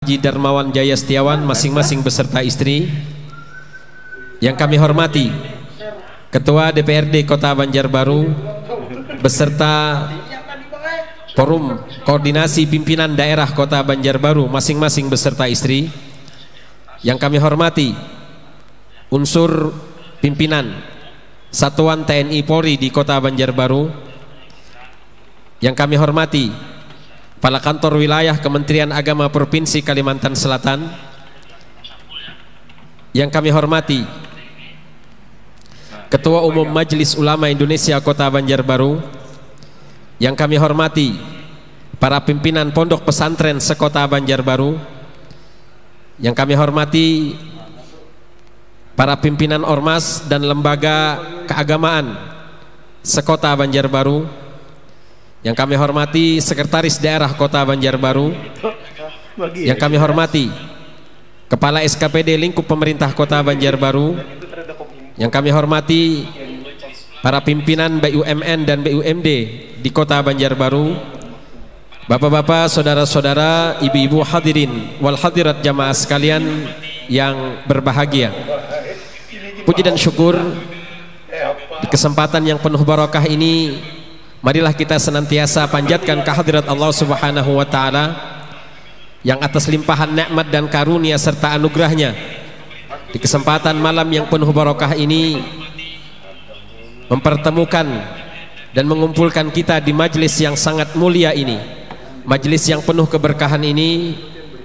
Haji Darmawan Jaya Setiawan masing-masing beserta istri. Yang kami hormati Ketua DPRD Kota Banjarbaru beserta Forum Koordinasi Pimpinan Daerah Kota Banjarbaru masing-masing beserta istri. Yang kami hormati unsur pimpinan Satuan TNI Polri di Kota Banjarbaru. Yang kami hormati Kepala Kantor Wilayah Kementerian Agama Provinsi Kalimantan Selatan. Yang kami hormati Ketua Umum Majelis Ulama Indonesia Kota Banjarbaru. Yang kami hormati para pimpinan pondok pesantren sekota Banjarbaru. Yang kami hormati para pimpinan ormas dan lembaga keagamaan sekota Banjarbaru. Yang kami hormati Sekretaris Daerah Kota Banjarbaru. Yang kami hormati Kepala SKPD Lingkup Pemerintah Kota Banjarbaru. Yang kami hormati para pimpinan BUMN dan BUMD di Kota Banjarbaru. Bapak-bapak, saudara-saudara, ibu-ibu hadirin wal hadirat jamaah sekalian yang berbahagia. Puji dan syukur di kesempatan yang penuh barokah ini, marilah kita senantiasa panjatkan kehadirat Allah Subhanahu wa Ta'ala yang atas limpahan nikmat dan karunia serta anugerahnya di kesempatan malam yang penuh barokah ini mempertemukan dan mengumpulkan kita di majelis yang sangat mulia ini, majelis yang penuh keberkahan ini,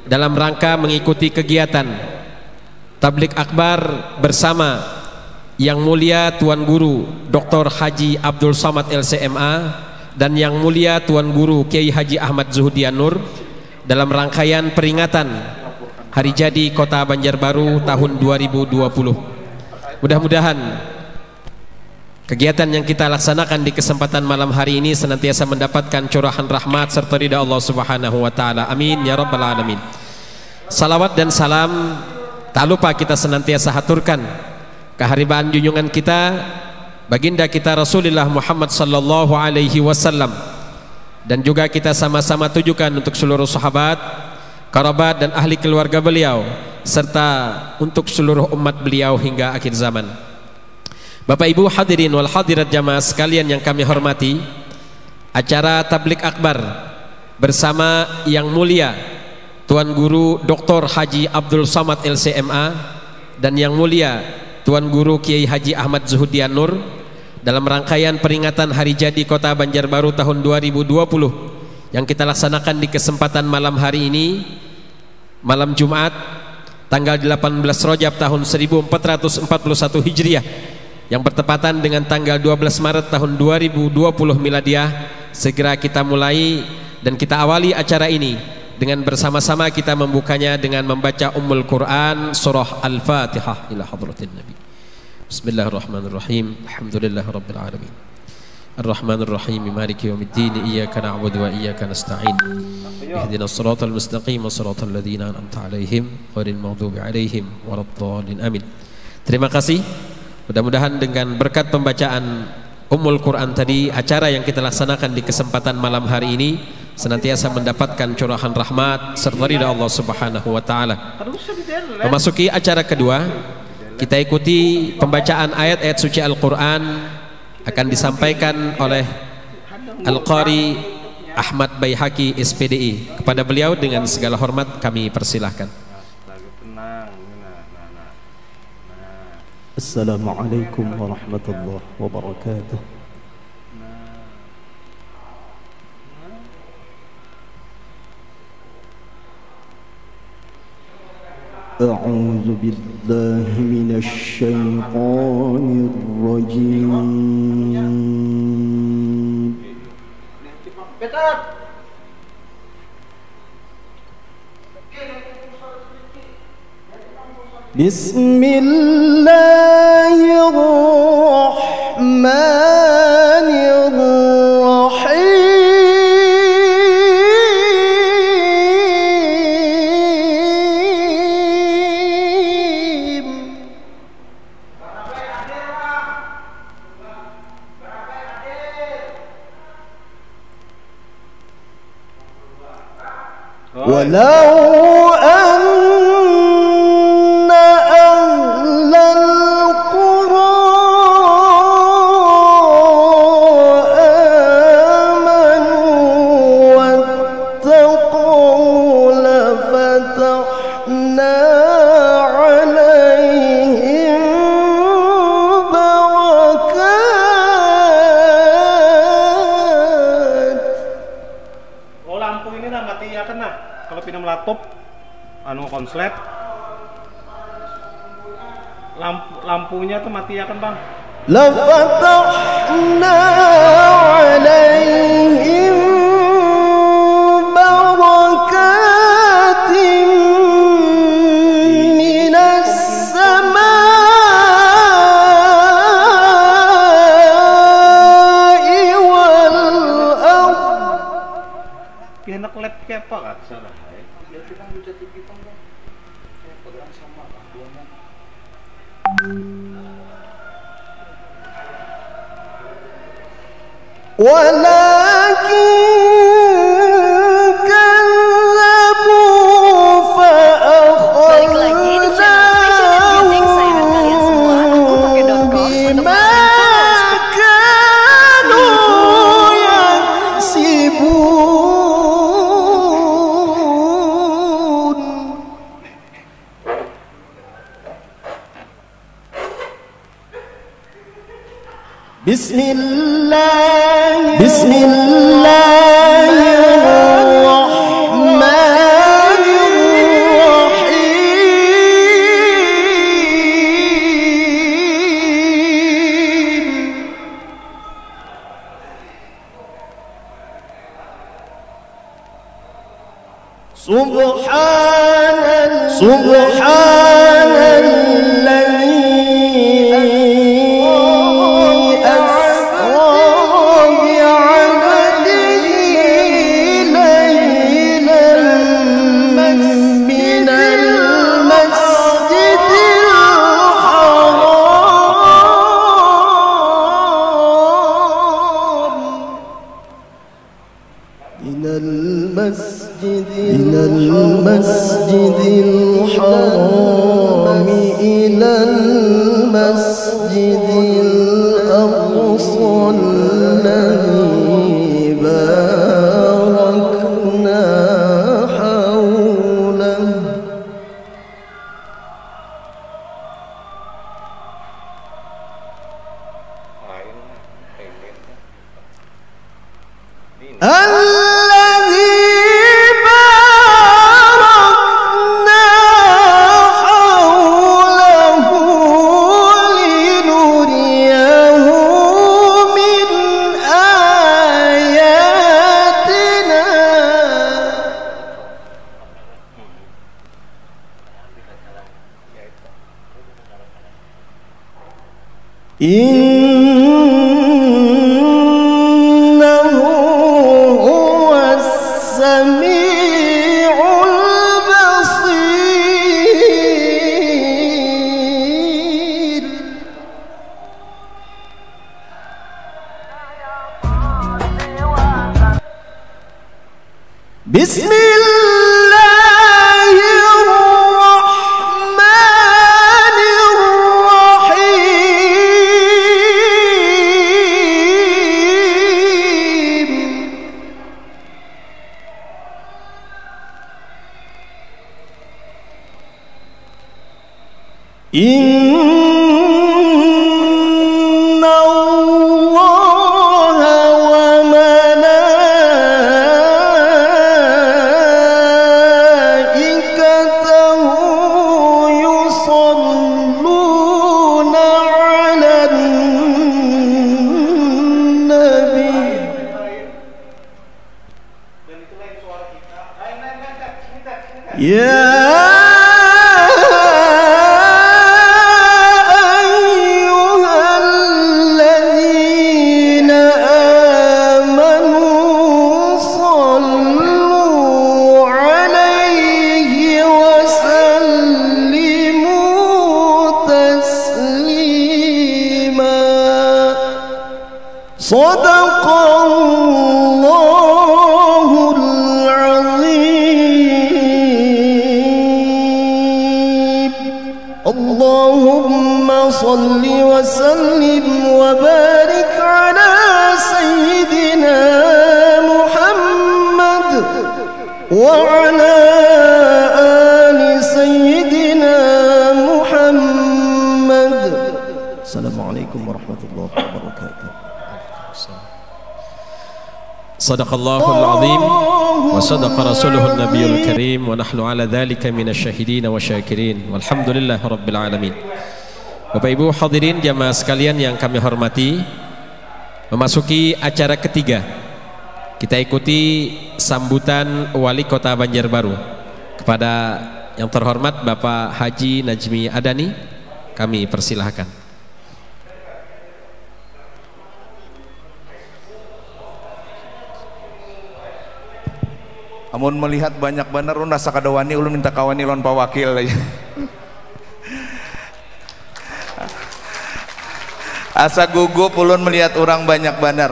dalam rangka mengikuti kegiatan Tablik Akbar bersama Yang Mulia Tuan Guru Dr. Haji Abdul Somad LCMA dan Yang Mulia Tuan Guru Kiai Haji Ahmad Zuhdian Nur dalam rangkaian peringatan Hari Jadi Kota Banjarbaru tahun 2020. Mudah-mudahan kegiatan yang kita laksanakan di kesempatan malam hari ini senantiasa mendapatkan curahan rahmat serta ridha Allah Subhanahu wa Ta'ala. Amin ya rabbal alamin. Salawat dan salam tak lupa kita senantiasa haturkan keharibaan junjungan kita baginda kita Rasulullah Muhammad sallallahu alaihi wasallam, dan juga kita sama-sama tujukan untuk seluruh sahabat, kerabat dan ahli keluarga beliau serta untuk seluruh umat beliau hingga akhir zaman. Bapak Ibu hadirin wal hadirat jamaah sekalian yang kami hormati, acara Tablik Akbar bersama Yang Mulia Tuan Guru Dr. Haji Abdul Somad LCMA dan Yang Mulia Tuan Guru Kiai Haji Ahmad Zuhdian Nur dalam rangkaian peringatan Hari Jadi Kota Banjarbaru tahun 2020 yang kita laksanakan di kesempatan malam hari ini, malam Jumat tanggal 18 Rajab tahun 1441 Hijriah yang bertepatan dengan tanggal 12 Maret tahun 2020 Miladiah. Segera kita mulai dan kita awali acara ini dengan bersama-sama kita membukanya dengan membaca Ummul Quran surah Al-Fatihah ila hadratin Nabi. Bismillahirrahmanirrahim. Alhamdulillahirabbil alamin. Arrahmanirrahim. Maliki yaumiddin. Iyyaka na'budu wa iyyaka nasta'in. Ihdinas siratal mustaqim, siratal ladzina an'amta 'alaihim ghairil maghdubi 'alaihim waladdallin. Amin. Terima kasih. Mudah-mudahan dengan berkat pembacaan Ummul Quran tadi, acara yang kita laksanakan di kesempatan malam hari ini senantiasa mendapatkan curahan rahmat serta ridha Allah Subhanahu wa Ta'ala. Memasuki acara kedua, kita ikuti pembacaan ayat-ayat suci Al-Quran akan disampaikan oleh Al-Qari Ahmad Baihaqi SPDI. Kepada beliau dengan segala hormat kami persilahkan. Assalamualaikum warahmatullahi wabarakatuh. أعوذ بالله من الشيطان الرجيم. بسم الله الرحمن الرحيم. ولو anu konslet. Lampunya tuh mati ya kan Bang? لفتحنا عليهم بركات من السماء والأرض. Enak lab kayak apa kan sana? ولكن كذبوا فأخذناهم بما كانوا يكسبون. بسم الله الرحمن الرحيم. سبحان الذي أسرى بعبده ليلا من المسجد الحرام إلى المسجد الحرام إلى المسجد الأقصى الذي باركنا حوله الذي باركنا حوله لنريه من آياتنا. إنه هو السميع البصير. بسم الله الرحمن الرحيم. إن الله وملائكته يصلون على النبي. يا أيها الذين آمنوا صلوا عليه وسلموا تسليما. صدق الله العظيم. اللهم صل وسلم وبارك على سيدنا محمد وعلى آل سيدنا محمد. السلام عليكم ورحمة الله وبركاته. Sadaqallahul azim. wa sadaqa rasuluhun nabiyul karim wa nahnu ala dhalika minasyahidin wa syakirin walhamdulillahi rabbil alamin. Bapak Ibu hadirin jamaah sekalian yang kami hormati, memasuki acara ketiga, kita ikuti sambutan Wali Kota Banjarbaru kepada yang terhormat Bapak Haji Najmi Adani. Kami persilahkan. Amun melihat banyak bener ulun rasa kadawani, ulun minta kawani lawan Pak Wakil aja. Asa gugup ulun melihat orang banyak bener.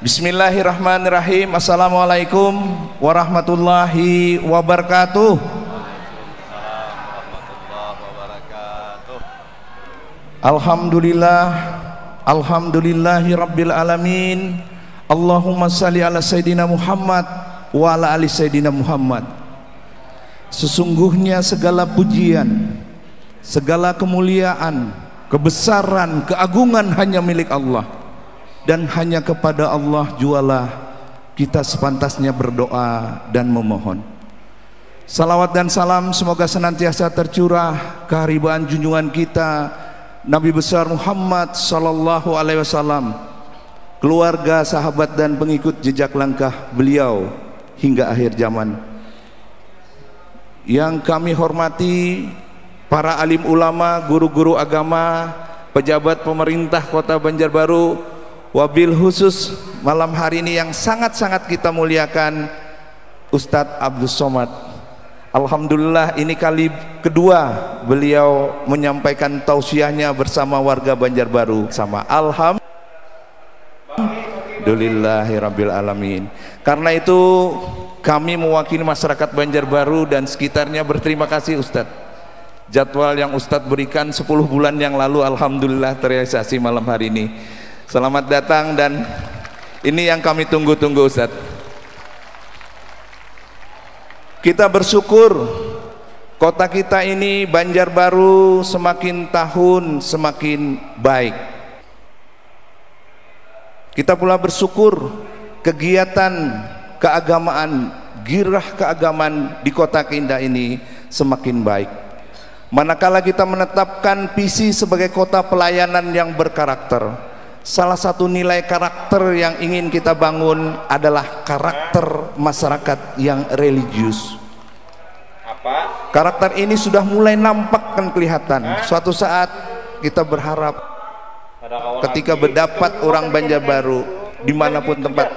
Bismillahirrahmanirrahim. Assalamualaikum warahmatullahi wabarakatuh. Alhamdulillah, alhamdulillahi rabbil alamin. Allahumma salli ala Sayyidina Muhammad wa ala ali Sayyidina Muhammad. Sesungguhnya segala pujian, segala kemuliaan, kebesaran, keagungan hanya milik Allah, dan hanya kepada Allah jualah kita sepantasnya berdoa dan memohon. Salawat dan salam semoga senantiasa tercurah keharibaan junjungan kita Nabi besar Muhammad sallallahu alaihi wasallam, keluarga, sahabat dan pengikut jejak langkah beliau hingga akhir zaman. Yang kami hormati para alim ulama, guru-guru agama, pejabat pemerintah Kota Banjarbaru, wabil khusus malam hari ini yang sangat-sangat kita muliakan Ustadz Abdus Somad. Alhamdulillah ini kali kedua beliau menyampaikan tausiahnya bersama warga Banjarbaru. Sama Alhamdulillahirabbil alamin. Karena itu kami mewakili masyarakat Banjarbaru dan sekitarnya berterima kasih Ustadz. Jadwal yang Ustadz berikan 10 bulan yang lalu alhamdulillah terrealisasi malam hari ini. Selamat datang dan ini yang kami tunggu-tunggu Ustadz. Kita bersyukur kota kita ini Banjarbaru semakin tahun semakin baik. Kita pula bersyukur kegiatan keagamaan, girah keagamaan di kota kita ini semakin baik. Manakala kita menetapkan visi sebagai kota pelayanan yang berkarakter, salah satu nilai karakter yang ingin kita bangun adalah karakter masyarakat yang religius. Apa? Karakter ini sudah mulai nampak dan kelihatan. Suatu saat kita berharap ketika berdapat orang Banjarbaru dimanapun tempat,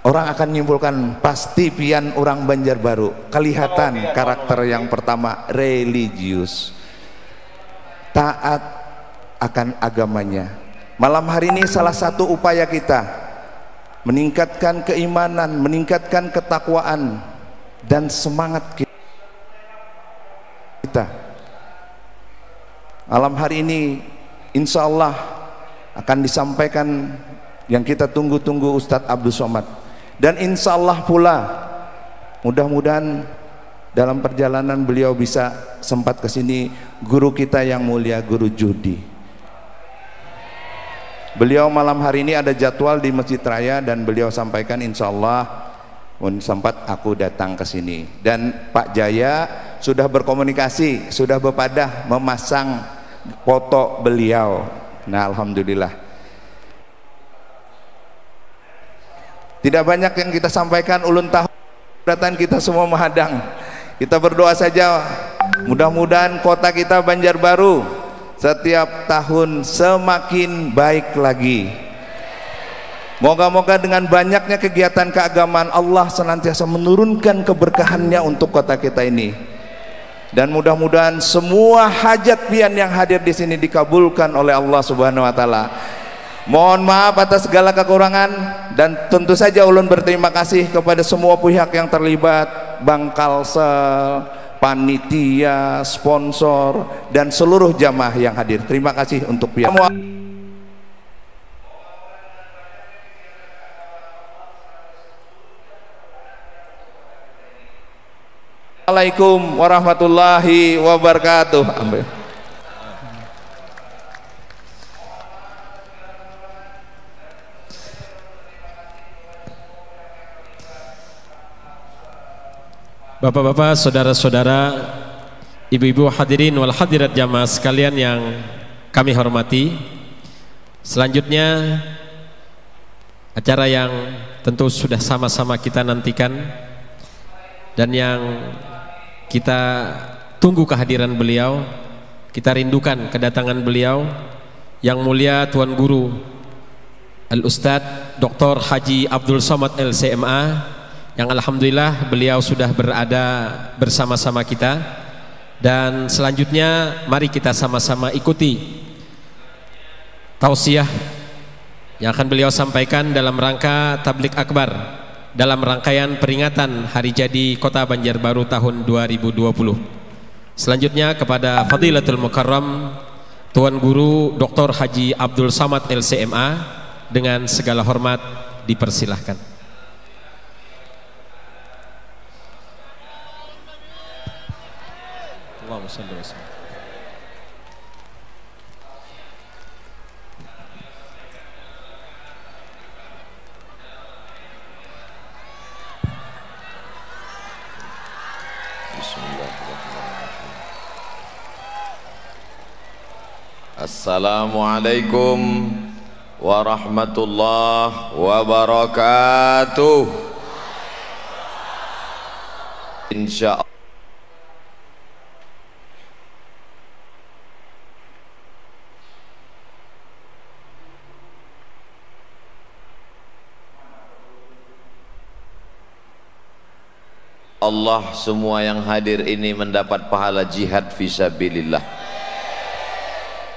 orang akan menyimpulkan pasti pian orang Banjarbaru. Kelihatan karakter yang pertama religius, taat akan agamanya. Malam hari ini salah satu upaya kita meningkatkan keimanan, meningkatkan ketakwaan dan semangat kita. Malam hari ini insya Allah akan disampaikan yang kita tunggu-tunggu Ustadz Abdus Somad. Dan insya Allah pula mudah-mudahan dalam perjalanan beliau bisa sempat ke sini guru kita yang mulia, Guru Judi. Beliau malam hari ini ada jadwal di Masjid Raya dan beliau sampaikan insya Allah sempat aku datang ke sini. Dan Pak Jaya sudah berkomunikasi, sudah berpadah memasang foto beliau. Nah alhamdulillah. Tidak banyak yang kita sampaikan, ulun tahu datang kita semua menghadang. Kita berdoa saja mudah-mudahan kota kita Banjarbaru setiap tahun semakin baik lagi. Moga-moga dengan banyaknya kegiatan keagamaan Allah senantiasa menurunkan keberkahannya untuk kota kita ini. Dan mudah-mudahan semua hajat pian yang hadir di sini dikabulkan oleh Allah Subhanahu wa taala. Mohon maaf atas segala kekurangan dan tentu saja ulun berterima kasih kepada semua pihak yang terlibat, Bangkalsel, panitia, sponsor dan seluruh jamaah yang hadir. Terima kasih untuk pihak. Assalamualaikum warahmatullahi wabarakatuh. Bapak-bapak, saudara-saudara, ibu-ibu hadirin wal hadirat jamaah sekalian yang kami hormati, selanjutnya acara yang tentu sudah sama-sama kita nantikan dan yang kita tunggu kehadiran beliau, kita rindukan kedatangan beliau, yang mulia Tuan Guru Al-Ustadz Dr. Haji Abdul Somad LCMA, yang alhamdulillah beliau sudah berada bersama-sama kita. Dan selanjutnya mari kita sama-sama ikuti tausiah yang akan beliau sampaikan dalam rangka tablik akbar dalam rangkaian peringatan hari jadi Kota Banjarbaru tahun 2020. Selanjutnya kepada Fadilatul Mukarram Tuan Guru Dr. Haji Abdul Somad LCMA, dengan segala hormat dipersilahkan. Allahumma shalli wa sallim. Assalamualaikum warahmatullahi wabarakatuh. Insyaallah Allah semua yang hadir ini mendapat pahala jihad fisabilillah.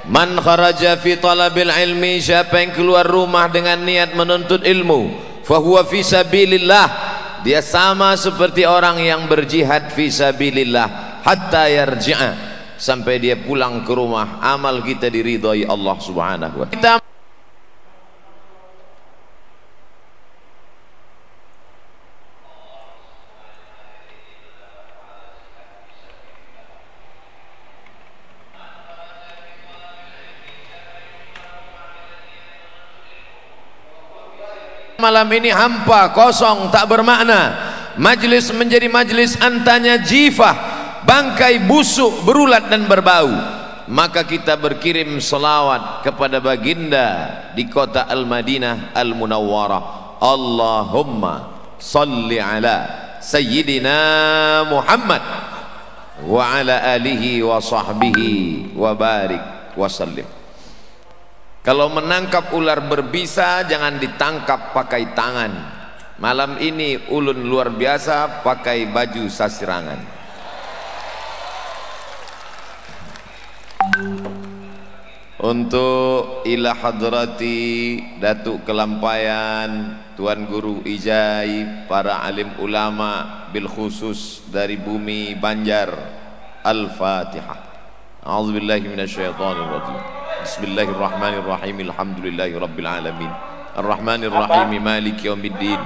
Man kharaja fi talabil ilmi, siapa yang keluar rumah dengan niat menuntut ilmu, fahuwa fisabilillah, dia sama seperti orang yang berjihad fisabilillah hatta yarji'a, sampai dia pulang ke rumah amal kita diridhai Allah Subhanahu wa ta'ala. Malam ini hampa, kosong, tak bermakna. Majlis menjadi majlis antanya jifah, bangkai busuk, berulat dan berbau. Maka kita berkirim selawat kepada baginda di kota Al-Madinah Al-Munawwarah. Allahumma salli ala Sayyidina Muhammad wa ala alihi wa sahbihi wa barik wa sallim. Kalau menangkap ular berbisa jangan ditangkap pakai tangan. Malam ini ulun luar biasa pakai baju sasirangan. Untuk ila hadrati Datuk Kelampayan, Tuan Guru Ijai, para alim ulama bil khusus dari bumi Banjar, Al-Fatihah. A'udzubillahi minasyaitonirrajim. Bismillahirrahmanirrahim. Alhamdulillahi rabbil alamin. Ar-Rahmanirrahim. Maliki yaumiddin.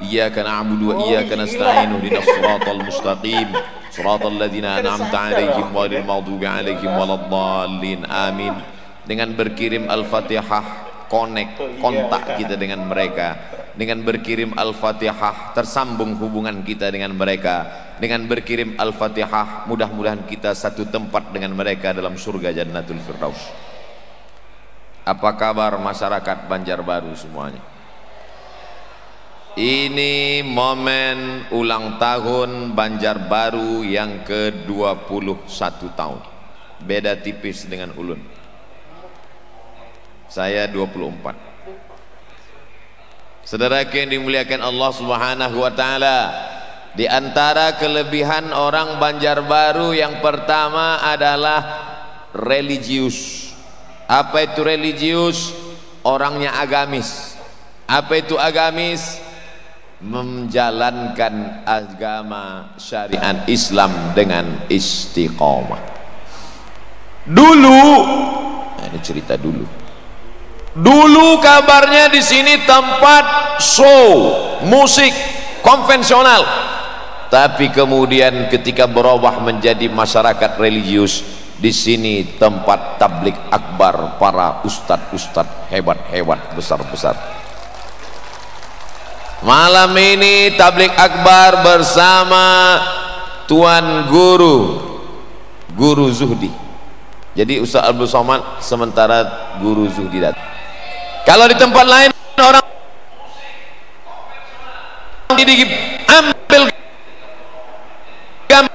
Iyyaka na'budu wa iyyaka nasta'in. Ihdinas siratal mustaqim. Siratal ladzina an'amta 'alaihim ghairil maghdubi 'alaihim waladdallin. Amin. Dengan berkirim Al-Fatihah, kontak kita dengan mereka. Dengan berkirim Al-Fatihah, tersambung hubungan kita dengan mereka. Dengan berkirim Al-Fatihah, mudah-mudahan kita satu tempat dengan mereka dalam surga Jannatul Firdaus. Apa kabar masyarakat Banjarbaru semuanya? Ini momen ulang tahun Banjarbaru yang ke-21 tahun. Beda tipis dengan ulun. Saya 24. Saudara yang dimuliakan Allah Subhanahu wa ta'ala, di antara kelebihan orang Banjarbaru yang pertama adalah religius. Apa itu religius? Orangnya agamis. Apa itu agamis? Menjalankan agama syariat Islam dengan istiqomah. Dulu, ini cerita dulu. Dulu kabarnya di sini tempat show musik konvensional, tapi kemudian ketika berubah menjadi masyarakat religius, di sini tempat tablik akbar para ustadz hebat besar. Malam ini tablik akbar bersama Tuan Guru Zuhdi. Jadi Ustaz Abdul Somad sementara Guru Zuhdi datang. Kalau di tempat lain orang diambil gambar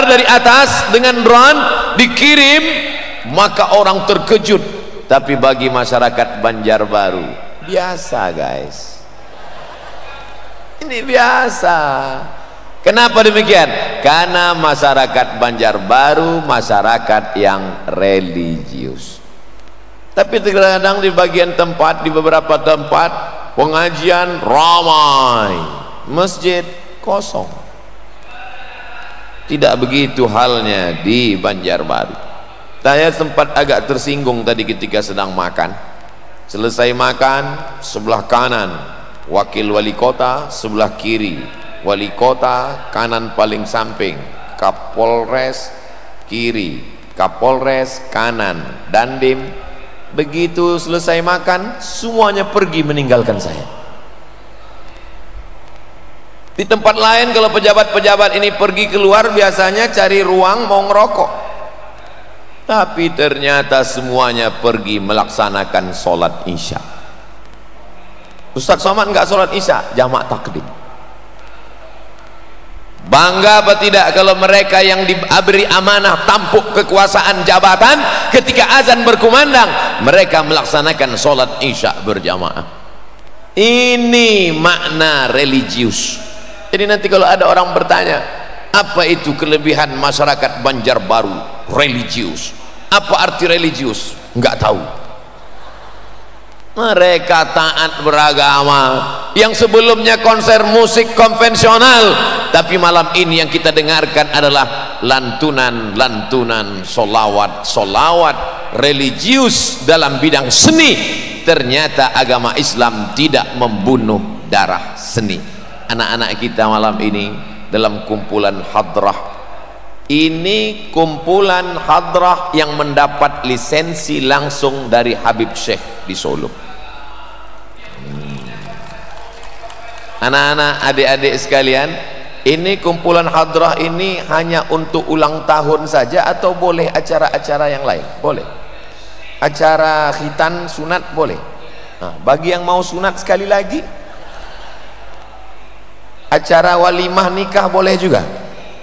dari atas dengan drone dikirim, maka orang terkejut. Tapi bagi masyarakat Banjarbaru biasa, guys, ini biasa. Kenapa demikian? Karena masyarakat Banjarbaru masyarakat yang religius. Tapi terkadang di bagian tempat, di beberapa tempat pengajian ramai, masjid kosong. Tidak begitu halnya di Banjarbaru. Saya sempat agak tersinggung tadi ketika sedang makan. Selesai makan, sebelah kanan wakil wali kota, sebelah kiri wali kota, kanan paling samping Kapolres, kiri Kapolres, kanan Dandim. Begitu selesai makan, semuanya pergi meninggalkan saya. Di tempat lain kalau pejabat-pejabat ini pergi keluar, biasanya cari ruang mau ngerokok. Tapi ternyata semuanya pergi melaksanakan sholat isya. Ustaz Somad enggak sholat isya, jamak takdim. Bangga apa tidak kalau mereka yang diberi amanah tampuk kekuasaan jabatan, ketika azan berkumandang mereka melaksanakan sholat isya berjamaah. Ini makna religius. Jadi nanti kalau ada orang bertanya, apa itu kelebihan masyarakat Banjarbaru religius? Apa arti religius? Enggak tahu. Mereka taat beragama. Yang sebelumnya konser musik konvensional, tapi malam ini yang kita dengarkan adalah lantunan solawat religius dalam bidang seni. Ternyata agama Islam tidak membunuh darah seni. Anak-anak kita malam ini dalam kumpulan hadrah, ini kumpulan hadrah yang mendapat lisensi langsung dari Habib Syekh di Solo. Anak-anak, adik-adik sekalian, ini kumpulan hadrah ini hanya untuk ulang tahun saja atau boleh acara-acara yang lain? Boleh. Acara khitan, sunat boleh. Nah, bagi yang mau sunat sekali lagi, acara walimah nikah boleh juga.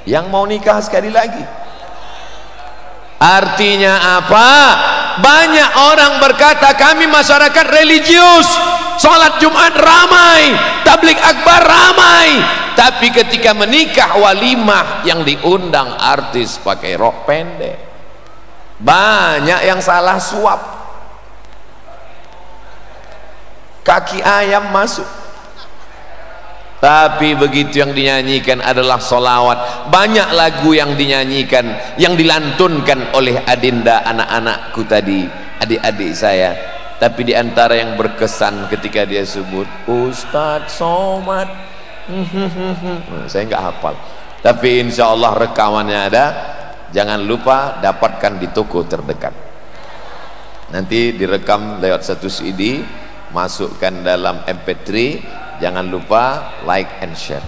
Yang mau nikah sekali lagi. Artinya apa? Banyak orang berkata kami masyarakat religius, salat Jumat ramai, tabligh akbar ramai, tapi ketika menikah walimah yang diundang artis pakai rok pendek, banyak yang salah suap, kaki ayam masuk. Tapi begitu yang dinyanyikan adalah solawat. Banyak lagu yang dinyanyikan, yang dilantunkan oleh adinda anak-anakku tadi, adik-adik saya. Tapi diantara yang berkesan ketika dia sebut Ustadz Somad, saya nggak hafal. Tapi insya Allah rekamannya ada. Jangan lupa dapatkan di toko terdekat. Nanti direkam lewat satu CD, masukkan dalam MP3. Jangan lupa like and share.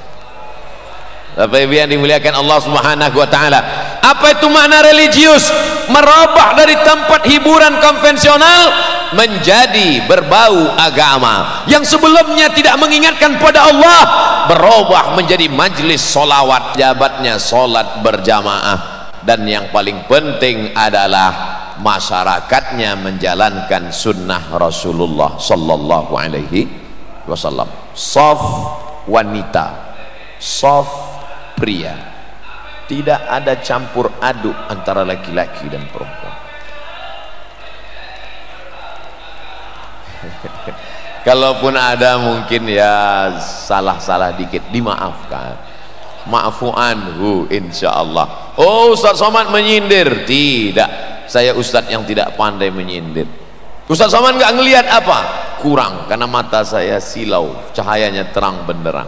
Bapak Ibu yang dimuliakan Allah Subhanahu wa taala. Apa itu makna religius? Merubah dari tempat hiburan konvensional menjadi berbau agama. Yang sebelumnya tidak mengingatkan pada Allah, berubah menjadi majlis solawat, jabatnya solat berjamaah. Dan yang paling penting adalah masyarakatnya menjalankan sunnah Rasulullah sallallahu alaihi wasallam. Shaf wanita, shaf pria, tidak ada campur aduk antara laki-laki dan perempuan. Kalaupun ada mungkin ya salah-salah dikit, dimaafkan, maafu anhu insyaallah. Oh, Ustaz Somad menyindir. Tidak, saya Ustaz yang tidak pandai menyindir. Ustaz Somad nggak ngelihat apa? Kurang, karena mata saya silau, cahayanya terang benderang.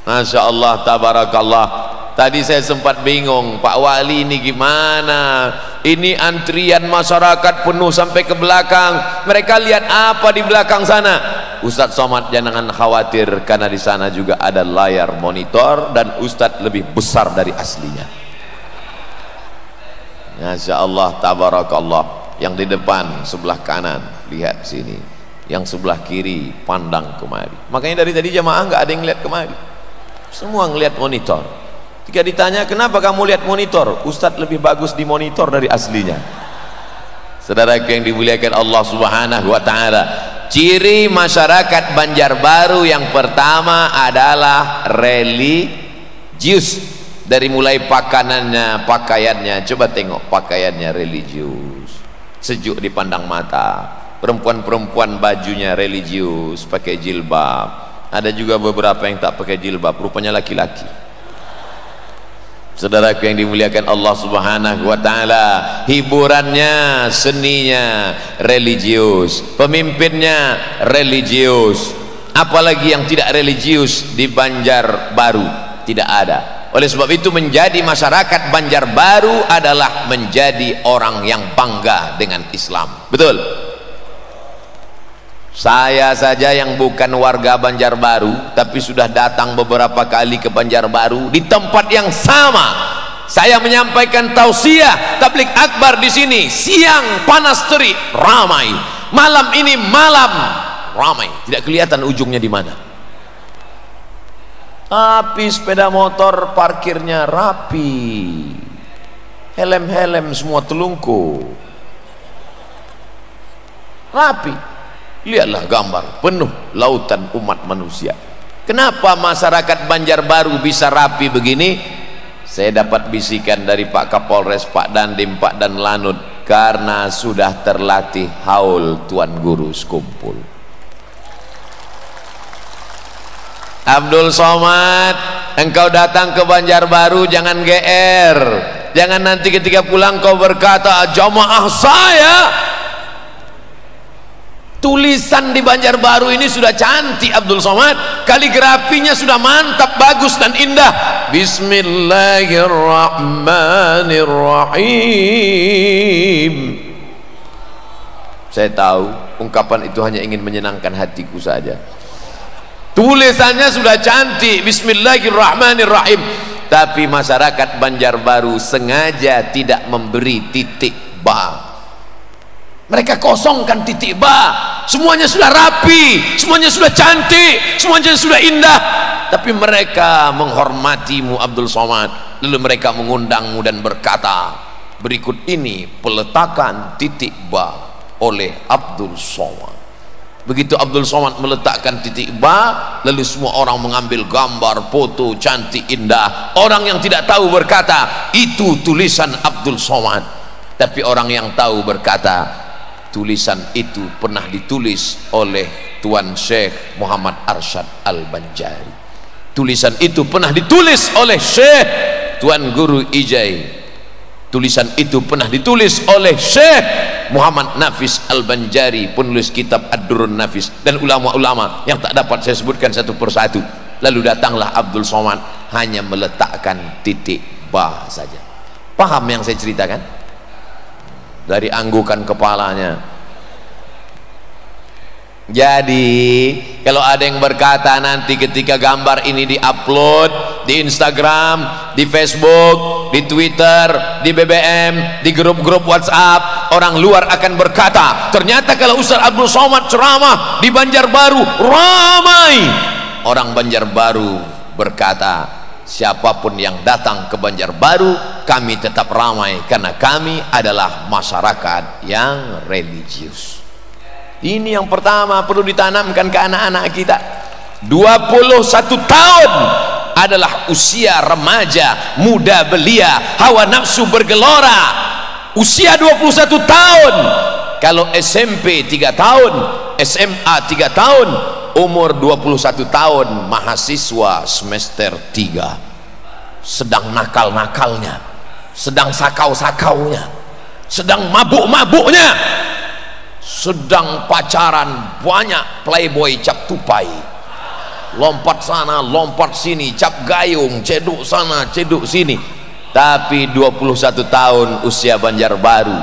Masya Allah, tabarakallah. Tadi saya sempat bingung, Pak Wali ini gimana? Ini antrian masyarakat penuh sampai ke belakang. Mereka lihat apa di belakang sana? Ustadz Somad jangan khawatir, karena di sana juga ada layar monitor dan Ustadz lebih besar dari aslinya. Masya Allah, tabarakallah. Yang di depan sebelah kanan lihat sini, yang sebelah kiri pandang kemari. Makanya dari tadi jamaah nggak ada yang lihat kemari, semua ngelihat monitor. Jika ditanya kenapa kamu lihat monitor, Ustadz lebih bagus di monitor dari aslinya. Saudara yang dimuliakan Allah Subhanahu wa taala, ciri masyarakat Banjarbaru yang pertama adalah religius. Dari mulai pakanannya, pakaiannya, coba tengok pakaiannya religius, sejuk dipandang mata. Perempuan-perempuan bajunya religius, pakai jilbab. Ada juga beberapa yang tak pakai jilbab, rupanya laki-laki. Saudaraku yang dimuliakan Allah Subhanahu wa taala, hiburannya, seninya religius, pemimpinnya religius. Apalagi yang tidak religius di Banjarbaru? Tidak ada. Oleh sebab itu menjadi masyarakat Banjarbaru adalah menjadi orang yang bangga dengan Islam. Betul? Saya saja yang bukan warga Banjarbaru tapi sudah datang beberapa kali ke Banjarbaru, di tempat yang sama saya menyampaikan tausiah tabligh akbar di sini, siang panas terik ramai, malam ini malam ramai, tidak kelihatan ujungnya di mana. Tapi sepeda motor parkirnya rapi, helm-helm semua telungkup, rapi. Lihatlah gambar penuh lautan umat manusia. Kenapa masyarakat Banjarbaru bisa rapi begini? Saya dapat bisikan dari Pak Kapolres, Pak Dandim, Pak Danlanut, karena sudah terlatih haul Tuan Guru sekumpul. Abdul Somad, engkau datang ke Banjarbaru jangan GR, jangan nanti ketika pulang kau berkata jamaah saya. Tulisan di Banjarbaru ini sudah cantik Abdul Somad, kaligrafinya sudah mantap, bagus dan indah. Bismillahirrahmanirrahim. Saya tahu ungkapan itu hanya ingin menyenangkan hatiku saja. Tulisannya sudah cantik, Bismillahirrahmanirrahim, tapi masyarakat Banjarbaru sengaja tidak memberi titik ba. Mereka kosongkan titik ba. Semuanya sudah rapi, semuanya sudah cantik, semuanya sudah indah, tapi mereka menghormatimu Abdul Somad. Lalu mereka mengundangmu dan berkata, berikut ini peletakan titik ba oleh Abdul Somad. Begitu Abdul Somad meletakkan titik ba, lalu semua orang mengambil gambar, foto cantik indah. Orang yang tidak tahu berkata itu tulisan Abdul Somad, tapi orang yang tahu berkata tulisan itu pernah ditulis oleh Tuan Syekh Muhammad Arsyad Al-Banjari. Tulisan itu pernah ditulis oleh Syekh Tuan Guru Ijai. Tulisan itu pernah ditulis oleh Syekh Muhammad Nafis Al-Banjari, penulis kitab Ad-Durrun Nafis, dan ulama-ulama yang tak dapat saya sebutkan satu persatu. Lalu datanglah Abdul Somad hanya meletakkan titik ba saja. Paham yang saya ceritakan? Dari anggukan kepalanya. Jadi kalau ada yang berkata nanti ketika gambar ini diupload di Instagram, di Facebook, di Twitter, di BBM, di grup-grup WhatsApp, orang luar akan berkata ternyata kalau Ustaz Abdul Somad ceramah di Banjarbaru ramai. Orang Banjarbaru berkata siapapun yang datang ke Banjarbaru kami tetap ramai, karena kami adalah masyarakat yang religius. Ini yang pertama perlu ditanamkan ke anak-anak kita. 21 tahun adalah usia remaja, muda belia, hawa nafsu bergelora. Usia 21 tahun. Kalau SMP 3 tahun, SMA 3 tahun, umur 21 tahun mahasiswa semester 3, sedang nakal-nakalnya, sedang sakau-sakaunya, sedang mabuk-mabuknya, sedang pacaran banyak playboy cap tupai. lompat sana lompat sini, cap gayung, ceduk sana ceduk sini. Tapi 21 tahun usia Banjarbaru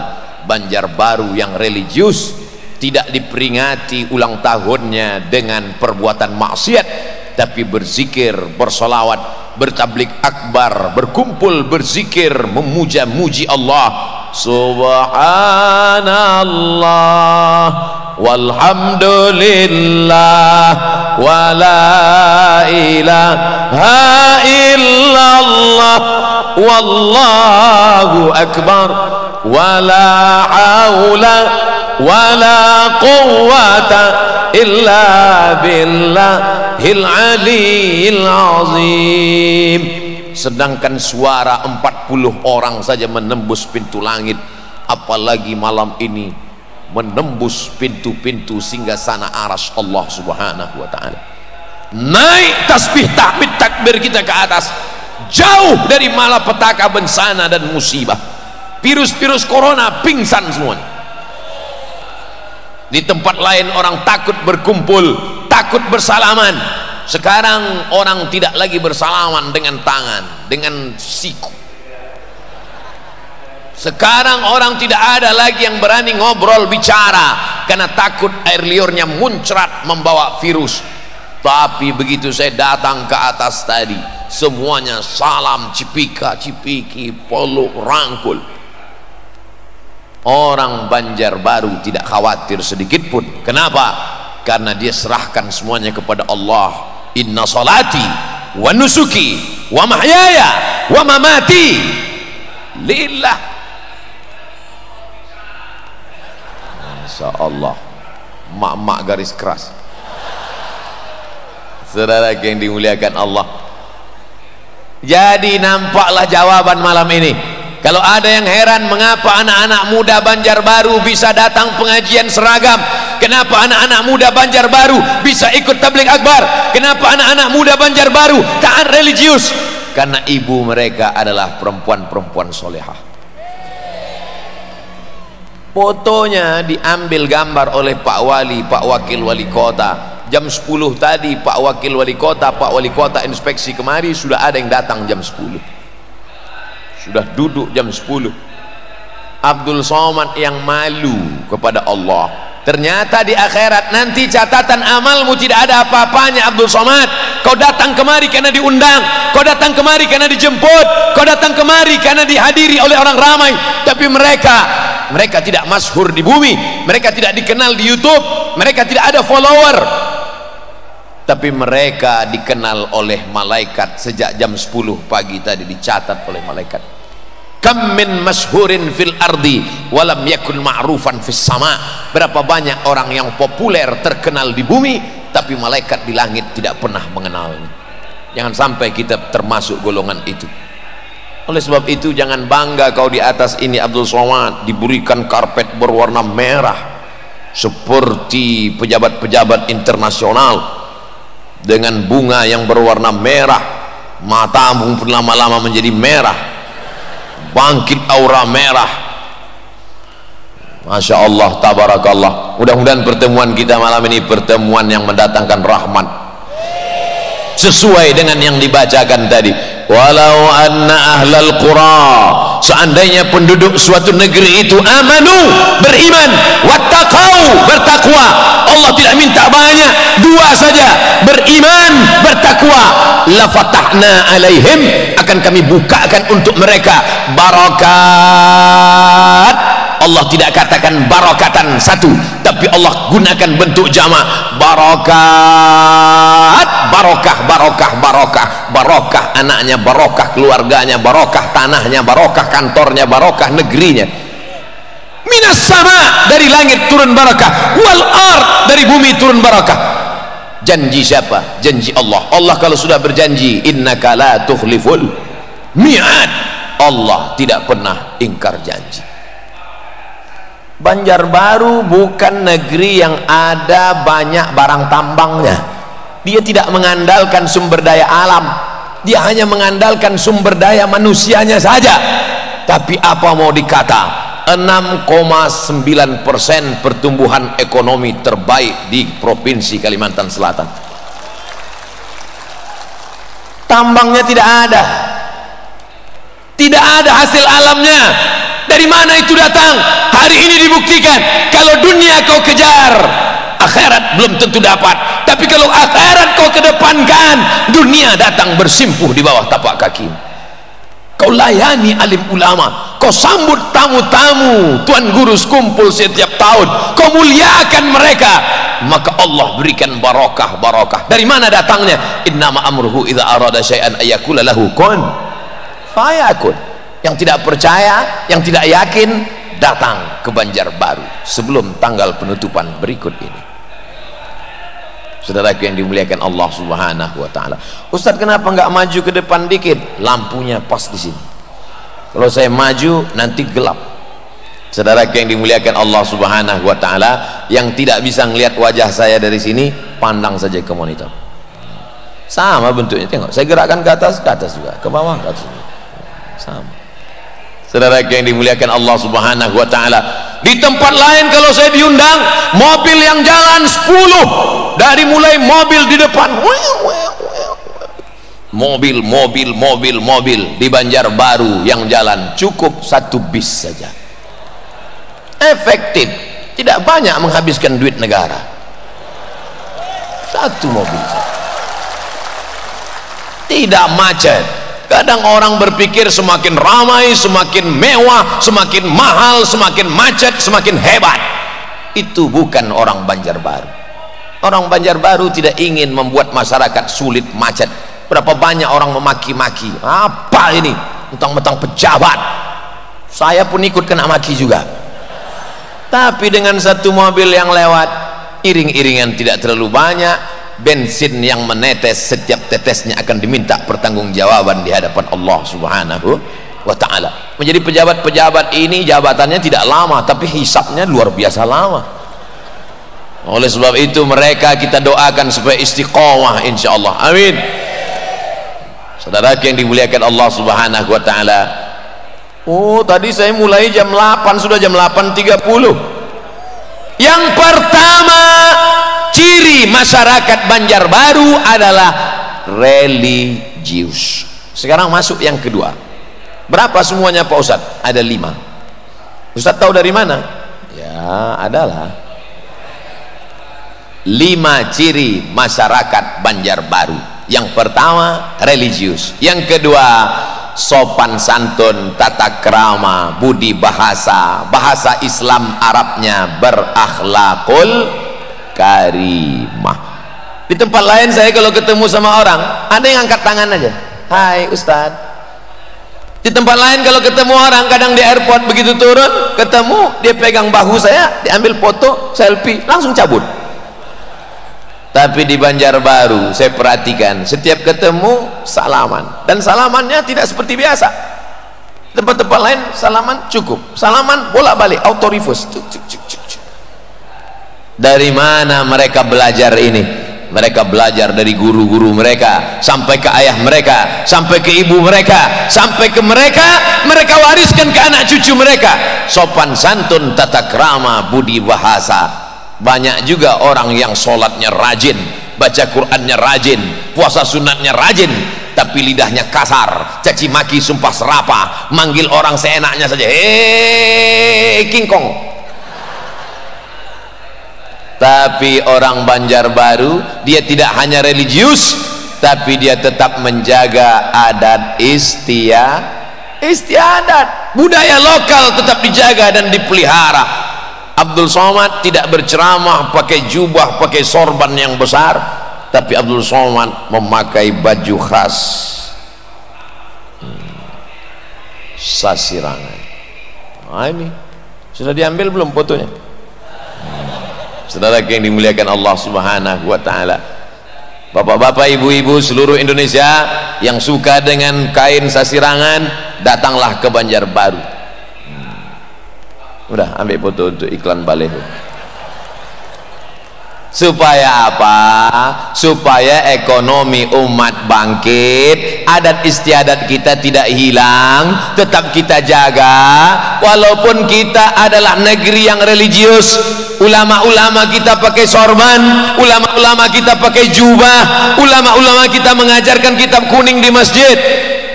yang religius, tidak diperingati ulang tahunnya dengan perbuatan maksiat, tapi berzikir, bersolawat, bertablik akbar, berkumpul berzikir, memuja-muji Allah. Subhanallah walhamdulillah wa la ilaha illallah wallahu akbar wa la haula wa la quwwata illa billahil aliyil azim. Sedangkan suara 40 orang saja menembus pintu langit, apalagi malam ini menembus pintu-pintu singgasana arsy Allah subhanahu wa ta'ala. Naik tasbih tahmid takbir kita ke atas, jauh dari malapetaka, bencana dan musibah. Virus-virus corona pingsan semuanya. Di tempat lain orang takut berkumpul, takut bersalaman. Sekarang orang tidak lagi bersalaman dengan tangan, dengan siku. Sekarang orang tidak ada lagi yang berani ngobrol bicara karena takut air liurnya muncrat membawa virus. Tapi begitu saya datang ke atas tadi, semuanya salam, cipika cipiki, peluk rangkul. Orang Banjarbaru tidak khawatir sedikit pun. Kenapa? Karena dia serahkan semuanya kepada Allah. Inna salati wa nusuki wa mahyaya wa mamati lillah. Masya Allah, mak-mak garis keras. Saudara yang dimuliakan Allah, jadi nampaklah jawaban malam ini. Kalau ada yang heran mengapa anak-anak muda Banjarbaru bisa datang pengajian seragam, kenapa anak-anak muda Banjarbaru bisa ikut tabligh akbar, kenapa anak-anak muda Banjarbaru taat religius, karena ibu mereka adalah perempuan-perempuan solehah. Fotonya diambil gambar oleh Pak Wali, Pak Wakil Wali Kota. Jam 10 tadi Pak Wakil Wali Kota, Pak Wali Kota inspeksi kemari, sudah ada yang datang jam 10. Sudah duduk jam 10. Abdul Somad yang malu kepada Allah. Ternyata di akhirat nanti catatan amalmu tidak ada apa-apanya. Abdul Somad, kau datang kemari karena diundang, kau datang kemari karena dijemput, kau datang kemari karena dihadiri oleh orang ramai. Tapi mereka tidak masyhur di bumi, mereka tidak dikenal di YouTube, mereka tidak ada follower, tapi mereka dikenal oleh malaikat. Sejak jam 10 pagi tadi dicatat oleh malaikat. Kam min masyhurin fil ardi walam yakun ma'rufan fis sama. Berapa banyak orang yang populer terkenal di bumi, tapi malaikat di langit tidak pernah mengenalnya. Jangan sampai kita termasuk golongan itu. Oleh sebab itu jangan bangga kau di atas ini Abdul Somad diberikan karpet berwarna merah seperti pejabat-pejabat internasional, dengan bunga yang berwarna merah, matamu pun lama-lama menjadi merah, bangkit aura merah. Masya Allah, tabarakallah. Mudah-mudahan pertemuan kita malam ini pertemuan yang mendatangkan rahmat, sesuai dengan yang dibacakan tadi. Walau anna ahlal qura, seandainya penduduk suatu negeri itu amanu, beriman, wattaqau, bertakwa. Allah tidak minta banyak, 2 saja, beriman, bertakwa. La fatahna alaihim, akan kami bukakan untuk mereka barakat. Allah tidak katakan barakatan satu, tapi Allah gunakan bentuk jamak, barakat, barokah, barokah, barokah, barokah anaknya, barokah keluarganya, barokah tanahnya, barokah kantornya, barokah negerinya. Minas sama, dari langit turun barakah, wal ard, dari bumi turun barakah. Janji siapa? Janji Allah. Allah kalau sudah berjanji, innaka la tukhliful mi'ad, Allah tidak pernah ingkar janji. Banjarbaru bukan negeri yang ada banyak barang tambangnya. Dia tidak mengandalkan sumber daya alam, dia hanya mengandalkan sumber daya manusianya saja. Tapi apa mau dikata, 6,9% pertumbuhan ekonomi terbaik di Provinsi Kalimantan Selatan. tambangnya tidak ada, tidak ada hasil alamnya. Dari mana itu datang? Hari ini dibuktikan. Kalau dunia kau kejar, akhirat belum tentu dapat. Tapi kalau akhirat kau kedepankan, dunia datang bersimpuh di bawah tapak kaki. Kau layani alim ulama, kau sambut tamu-tamu, tuan guru kumpul setiap tahun, kau muliakan mereka, maka Allah berikan barokah. Dari mana datangnya? Innama amruhu idza arada syai'an ayakula lahu kun fayakun. Yang tidak percaya, yang tidak yakin, datang ke Banjarbaru sebelum tanggal penutupan berikut ini. Saudaraku yang dimuliakan Allah Subhanahu wa taala. Ustaz, kenapa enggak maju ke depan dikit? Lampunya pas di sini. Kalau saya maju nanti gelap. Saudaraku yang dimuliakan Allah Subhanahu wa taala, yang tidak bisa melihat wajah saya dari sini, pandang saja ke monitor. Sama bentuknya, tengok. Saya gerakkan ke atas juga, ke bawah, ke atas. Sama. Saudara yang dimuliakan Allah Subhanahu wa taala, di tempat lain kalau saya diundang, mobil yang jalan 10, dari mulai mobil di depan, mobil di Banjarbaru yang jalan cukup 1 bis saja. Efektif, tidak banyak menghabiskan duit negara. 1 mobil saja. Tidak macet. Kadang orang berpikir semakin ramai, semakin mewah, semakin mahal, semakin macet, semakin hebat. Itu bukan orang Banjarbaru. Orang Banjarbaru tidak ingin membuat masyarakat sulit, macet. Berapa banyak orang memaki-maki, apa ini, mentang-mentang pejabat. Saya pun ikut kena maki juga. Tapi dengan 1 mobil yang lewat, iring-iringan tidak terlalu banyak, bensin yang menetes, setiap tetesnya akan diminta pertanggungjawaban di hadapan Allah Subhanahu wa taala. Menjadi pejabat-pejabat ini jabatannya tidak lama, tapi hisabnya luar biasa lama. Oleh sebab itu mereka kita doakan supaya istiqomah insyaallah. Amin. Saudara yang dimuliakan Allah Subhanahu wa taala. Oh, tadi saya mulai jam 8, sudah jam 8.30. Yang pertama, ciri masyarakat Banjarbaru adalah religius. Sekarang masuk yang kedua. Berapa semuanya Pak Ustadz? Ada 5. Ustadz tahu dari mana? Ya, adalah 5 ciri masyarakat Banjarbaru. Yang pertama, religius. Yang kedua, sopan santun, tata krama, budi bahasa, bahasa Islam Arabnya berakhlakul karimah. Di tempat lain saya kalau ketemu sama orang, ada yang angkat tangan aja, hai Ustaz. Di tempat lain kalau ketemu orang, kadang di airport begitu turun, ketemu, dia pegang bahu saya, diambil foto, selfie, langsung cabut. Tapi di Banjarbaru saya perhatikan, setiap ketemu salaman, dan salamannya tidak seperti biasa. Tempat-tempat lain salaman cukup, salaman bolak-balik, auto reverse. Dari mana mereka belajar ini? Mereka belajar dari guru-guru mereka, sampai ke ayah mereka, sampai ke ibu mereka, sampai ke mereka, mereka wariskan ke anak cucu mereka. Sopan santun, tata krama, budi bahasa. Banyak juga orang yang sholatnya rajin, baca Qur'annya rajin, puasa sunatnya rajin, tapi lidahnya kasar, caci maki, sumpah serapah, manggil orang seenaknya saja, hei King Kong. Tapi orang Banjarbaru, dia tidak hanya religius, tapi dia tetap menjaga adat istiadat, budaya lokal tetap dijaga dan dipelihara. Abdul Somad tidak berceramah pakai jubah, pakai sorban yang besar, tapi Abdul Somad memakai baju khas Sasirangan. Nah, ini sudah diambil belum fotonya? Saudara yang dimuliakan Allah Subhanahu wa taala, bapak-bapak, ibu-ibu seluruh Indonesia yang suka dengan kain Sasirangan, datanglah ke Banjarbaru. Udah ambil foto untuk iklan baleho. Supaya apa? Supaya ekonomi umat bangkit, adat istiadat kita tidak hilang, tetap kita jaga. Walaupun kita adalah negeri yang religius, ulama-ulama kita pakai sorban, ulama-ulama kita pakai jubah, ulama-ulama kita mengajarkan kitab kuning di masjid,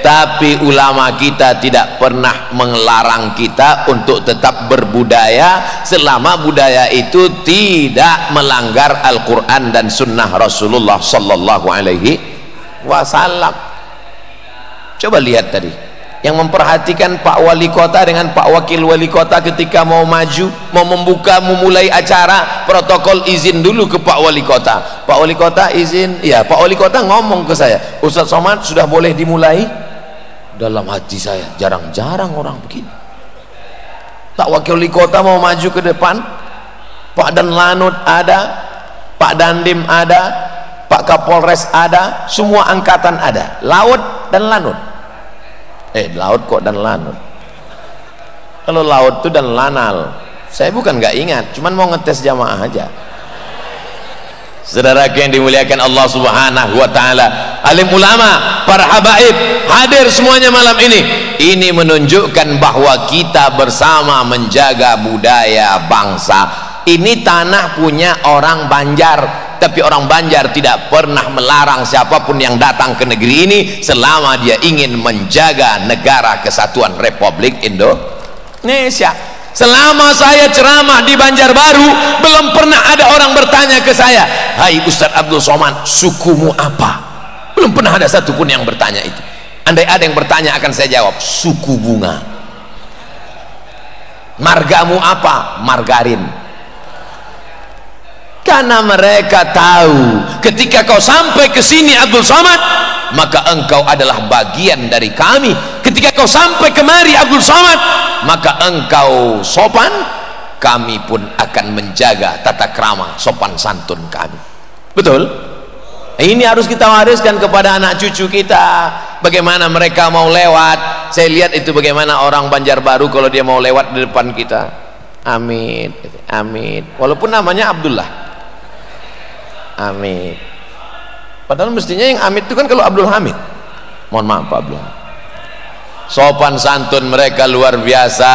tapi ulama kita tidak pernah melarang kita untuk tetap berbudaya selama budaya itu tidak melanggar Al-Quran dan Sunnah Rasulullah Sallallahu Alaihi Wasallam. Coba lihat tadi, yang memperhatikan Pak Wali Kota dengan Pak Wakil Wali Kota ketika mau maju, mau memulai acara, protokol izin dulu ke Pak Wali Kota. Pak Wali Kota izin, ya Pak Wali Kota ngomong ke saya, Ustaz Somad sudah boleh dimulai? Dalam hati saya, jarang-jarang orang begini. Pak Wakil Wali Kota mau maju ke depan, Pak Danlanut ada, Pak Dandim ada, Pak Kapolres ada, semua angkatan ada, Laut dan Lanut. Laut kok dan Lanut? Kalau Laut itu dan Lanal. Saya bukan nggak ingat, cuman mau ngetes jamaah aja. Saudara yang dimuliakan Allah Subhanahu wa taala, alim ulama, para habaib hadir semuanya malam ini. Ini menunjukkan bahwa kita bersama menjaga budaya bangsa. Ini tanah punya orang Banjar, tapi orang Banjar tidak pernah melarang siapapun yang datang ke negeri ini selama dia ingin menjaga negara kesatuan Republik Indonesia. Selama saya ceramah di Banjarbaru, belum pernah ada orang bertanya ke saya, "Hai Ustadz Abdul Somad, sukumu apa?" Belum pernah ada satupun yang bertanya itu. Andai ada yang bertanya akan saya jawab, "Suku bunga." Margamu apa? Margarin. Karena mereka tahu ketika kau sampai ke sini Abdul Somad, maka engkau adalah bagian dari kami. Ketika kau sampai kemari Abdul Somad, maka engkau sopan, kami pun akan menjaga tata krama sopan santun kami. Betul? Ini harus kita wariskan kepada anak cucu kita. Bagaimana mereka mau lewat, saya lihat itu bagaimana orang Banjarbaru kalau dia mau lewat di depan kita, Amit, Amit, walaupun namanya Abdullah, Amit. Padahal mestinya yang Amit itu kan kalau Abdul Hamid. Mohon maaf Pak Abdul. Sopan santun mereka luar biasa.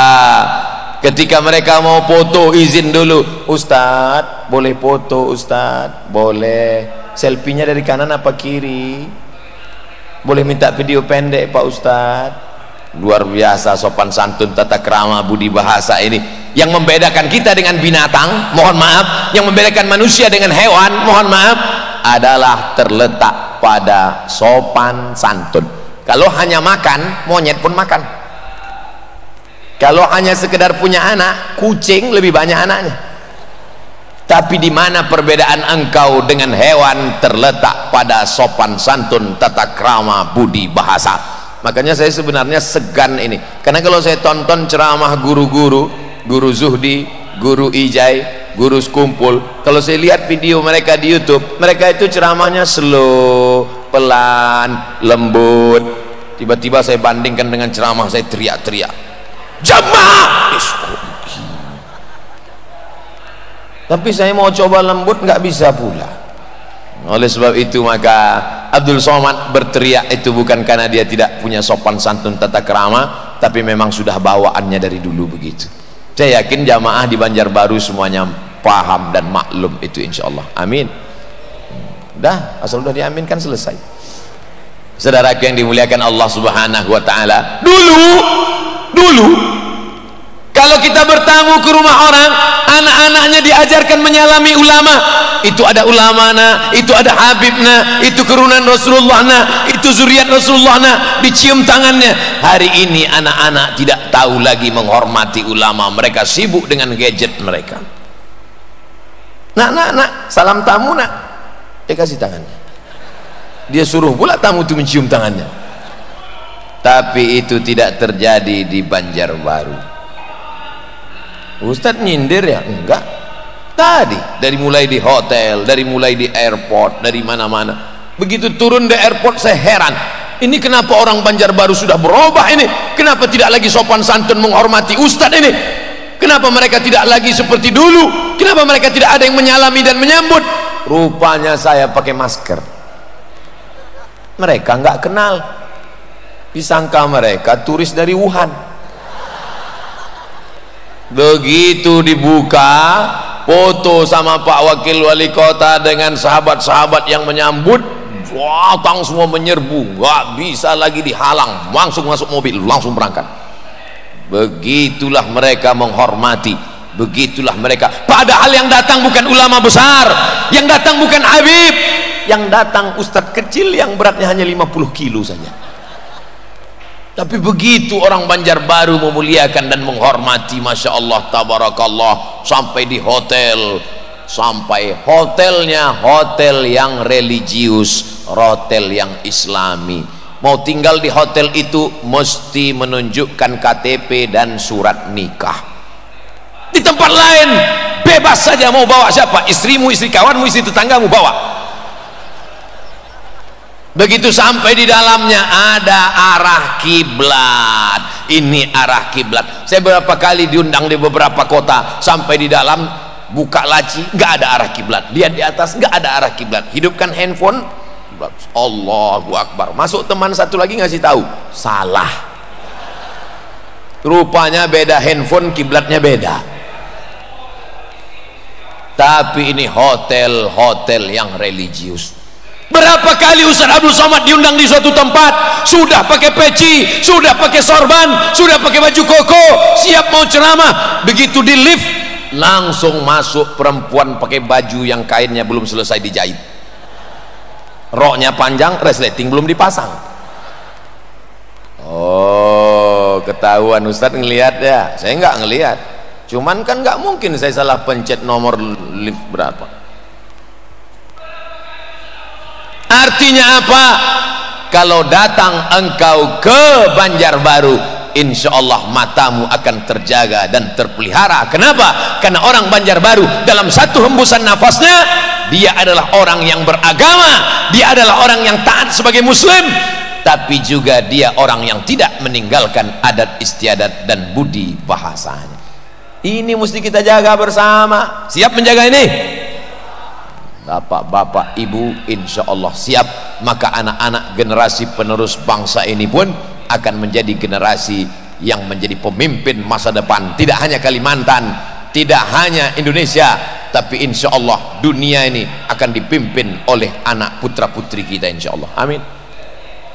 Ketika mereka mau foto, izin dulu, Ustadz boleh foto? Ustadz boleh. Selfie-nya dari kanan apa kiri? Boleh minta video pendek Pak Ustadz? Luar biasa sopan santun, tata krama, budi bahasa ini. Yang membedakan kita dengan binatang, mohon maaf, yang membedakan manusia dengan hewan, mohon maaf, adalah terletak pada sopan santun. Kalau hanya makan, monyet pun makan. Kalau hanya sekedar punya anak, kucing lebih banyak anaknya. Tapi di mana perbedaan engkau dengan hewan terletak pada sopan santun, tata krama, budi bahasa. Makanya saya sebenarnya segan ini, karena kalau saya tonton ceramah guru-guru, guru Zuhdi, guru Ijai, guru Sekumpul, kalau saya lihat video mereka di YouTube, mereka itu ceramahnya slow, pelan, lembut. Tiba-tiba saya bandingkan dengan ceramah saya teriak-teriak, jamaah. Tapi saya mau coba lembut nggak bisa pula. Oleh sebab itu maka Abdul Somad berteriak itu bukan karena dia tidak punya sopan santun tata krama, tapi memang sudah bawaannya dari dulu begitu. Saya yakin jamaah di Banjarbaru semuanya paham dan maklum itu insyaallah. Amin. Dah, asal udah diaminkan selesai. Saudara yang dimuliakan Allah Subhanahu wa taala, dulu kalau kita bertamu ke rumah orang, anak-anaknya diajarkan menyalami ulama. Itu ada ulamana, itu ada habibna, itu keturunan Rasulullah na, itu zuriat Rasulullah na, dicium tangannya. Hari ini anak-anak tidak tahu lagi menghormati ulama, mereka sibuk dengan gadget mereka. Nak, salam tamu nak, dia kasih tangannya. Dia suruh pula tamu itu mencium tangannya. Tapi itu tidak terjadi di Banjarbaru. Ustadz nyindir ya? Enggak. Tadi dari mulai di hotel, dari mulai di airport, dari mana-mana. Begitu turun di airport saya heran. Ini kenapa orang Banjarbaru sudah berubah ini? Kenapa tidak lagi sopan santun menghormati ustadz ini? Kenapa mereka tidak lagi seperti dulu? Kenapa mereka tidak ada yang menyalami dan menyambut? Rupanya saya pakai masker. Mereka nggak kenal. Disangka mereka turis dari Wuhan. Begitu dibuka, foto sama Pak Wakil Wali Kota dengan sahabat-sahabat yang menyambut, datang semua menyerbu, nggak bisa lagi dihalang, langsung masuk mobil, langsung berangkat. Begitulah mereka menghormati, begitulah mereka. Padahal yang datang bukan ulama besar, yang datang bukan Habib, yang datang ustadz kecil yang beratnya hanya 50 kilo saja. Tapi begitu orang Banjarbaru memuliakan dan menghormati, Masya Allah, tabarakallah, sampai di hotel, sampai hotelnya hotel yang religius, hotel yang islami. Mau tinggal di hotel itu mesti menunjukkan KTP dan surat nikah. Di tempat lain bebas saja, mau bawa siapa, istrimu, istri kawanmu, istri tetanggamu, bawa. Begitu sampai di dalamnya ada arah kiblat. Ini arah kiblat. Saya beberapa kali diundang di beberapa kota, sampai di dalam buka laci nggak ada arah kiblat, lihat di atas nggak ada arah kiblat, hidupkan handphone, Allahu Akbar. Masuk teman satu lagi ngasih tahu, salah. Rupanya beda handphone, kiblatnya beda. Tapi ini hotel-hotel yang religius. Berapa kali Ustaz Abdul Somad diundang di suatu tempat, sudah pakai peci, sudah pakai sorban, sudah pakai baju koko, siap mau ceramah. Begitu di lift, langsung masuk perempuan pakai baju yang kainnya belum selesai dijahit, roknya panjang, resleting belum dipasang. Oh, ketahuan Ustaz ngelihat ya. Saya nggak ngelihat, cuman kan nggak mungkin saya salah pencet nomor lift berapa. Artinya apa? Kalau datang engkau ke Banjarbaru, insya Allah matamu akan terjaga dan terpelihara. Kenapa? Karena orang Banjarbaru dalam satu hembusan nafasnya, dia adalah orang yang beragama, dia adalah orang yang taat sebagai muslim, tapi juga dia orang yang tidak meninggalkan adat istiadat dan budi bahasanya. Ini mesti kita jaga bersama. Siap menjaga ini? Bapak-bapak, ibu, insya Allah siap. Maka anak-anak generasi penerus bangsa ini pun akan menjadi generasi yang menjadi pemimpin masa depan. Tidak hanya Kalimantan, tidak hanya Indonesia, tapi insya Allah dunia ini akan dipimpin oleh anak putra putri kita, insya Allah. Amin.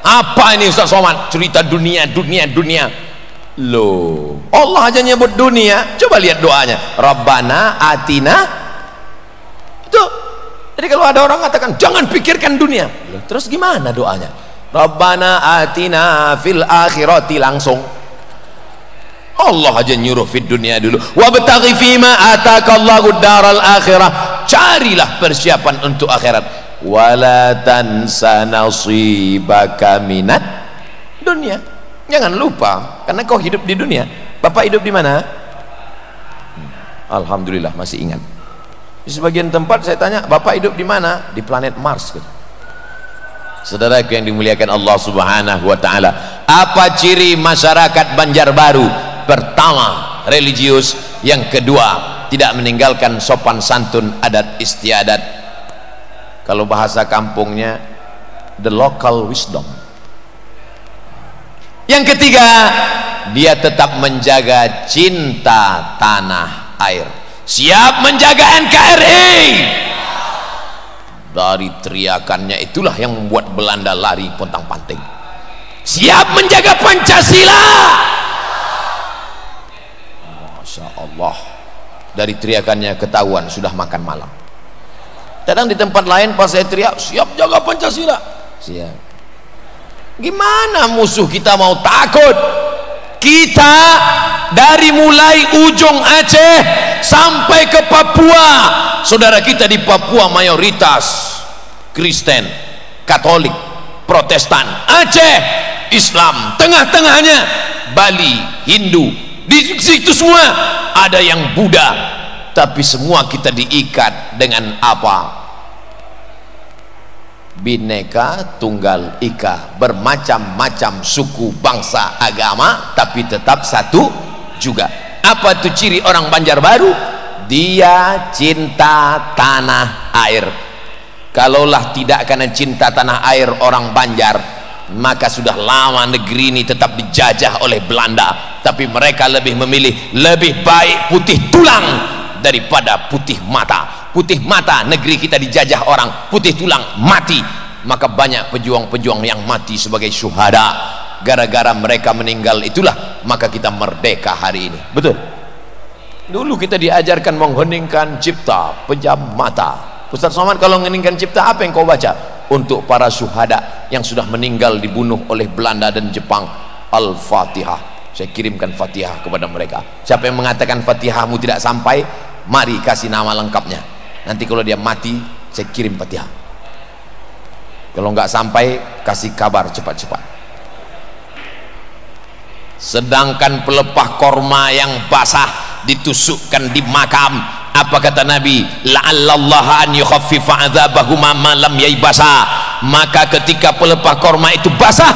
Apa ini Ustaz Somad? Cerita dunia. Loh, Allah aja nyebut dunia. Coba lihat doanya, Rabbana atina. Itu. Jadi kalau ada orang katakan jangan pikirkan dunia, terus gimana doanya? Rabbana atina fil akhirati, langsung Allah aja nyuruh fid dunia dulu. Wabtaghi fima atakallahu daral akhirah, carilah persiapan untuk akhirat. Wala tansa nasibaka minat dunia, jangan lupa, karena kau hidup di dunia. Bapak hidup di mana? Alhamdulillah masih ingat. Di sebagian tempat saya tanya, Bapak hidup di mana? Di planet Mars. Saudaraku yang dimuliakan Allah Subhanahu wa taala, apa ciri masyarakat Banjarbaru? Pertama, religius. Yang kedua, tidak meninggalkan sopan santun, adat istiadat. Kalau bahasa kampungnya, the local wisdom. Yang ketiga, dia tetap menjaga cinta tanah air. Siap menjaga NKRI. Dari teriakannya itulah yang membuat Belanda lari pontang-panting. Siap menjaga Pancasila. Masya Allah, dari teriakannya ketahuan sudah makan malam. Kadang di tempat lain pas saya teriak, siap jaga Pancasila, siap. Gimana musuh kita mau takut? Kita dari mulai ujung Aceh sampai ke Papua, saudara kita di Papua mayoritas Kristen, Katolik, Protestan. Aceh Islam, tengah-tengahnya Bali Hindu, di situ semua ada yang Buddha, tapi semua kita diikat dengan apa? Bineka Tunggal Ika, bermacam-macam suku, bangsa, agama, tapi tetap satu juga. Apa itu ciri orang Banjarbaru? Dia cinta tanah air. Kalaulah tidak karena cinta tanah air orang Banjar, maka sudah lama negeri ini tetap dijajah oleh Belanda. Tapi mereka lebih memilih lebih baik putih tulang daripada putih mata. Putih mata, negeri kita dijajah orang, putih tulang mati. Maka banyak pejuang-pejuang yang mati sebagai syuhada. Gara-gara mereka meninggal itulah maka kita merdeka hari ini. Betul. Dulu kita diajarkan mengheningkan cipta, pejam mata. Ustaz Somad, kalau mengheningkan cipta apa yang kau baca? Untuk para syuhada yang sudah meninggal dibunuh oleh Belanda dan Jepang. Al-Fatihah. Saya kirimkan Fatihah kepada mereka. Siapa yang mengatakan Fatihahmu tidak sampai, mari kasih nama lengkapnya. Nanti kalau dia mati, saya kirim Fatihah. Kalau nggak sampai, kasih kabar cepat-cepat. Sedangkan pelepah korma yang basah ditusukkan di makam, apa kata Nabi? La'allallaha an yukhaffifa 'adzabahuma ma lam yaibasa. Maka ketika pelepah korma itu basah,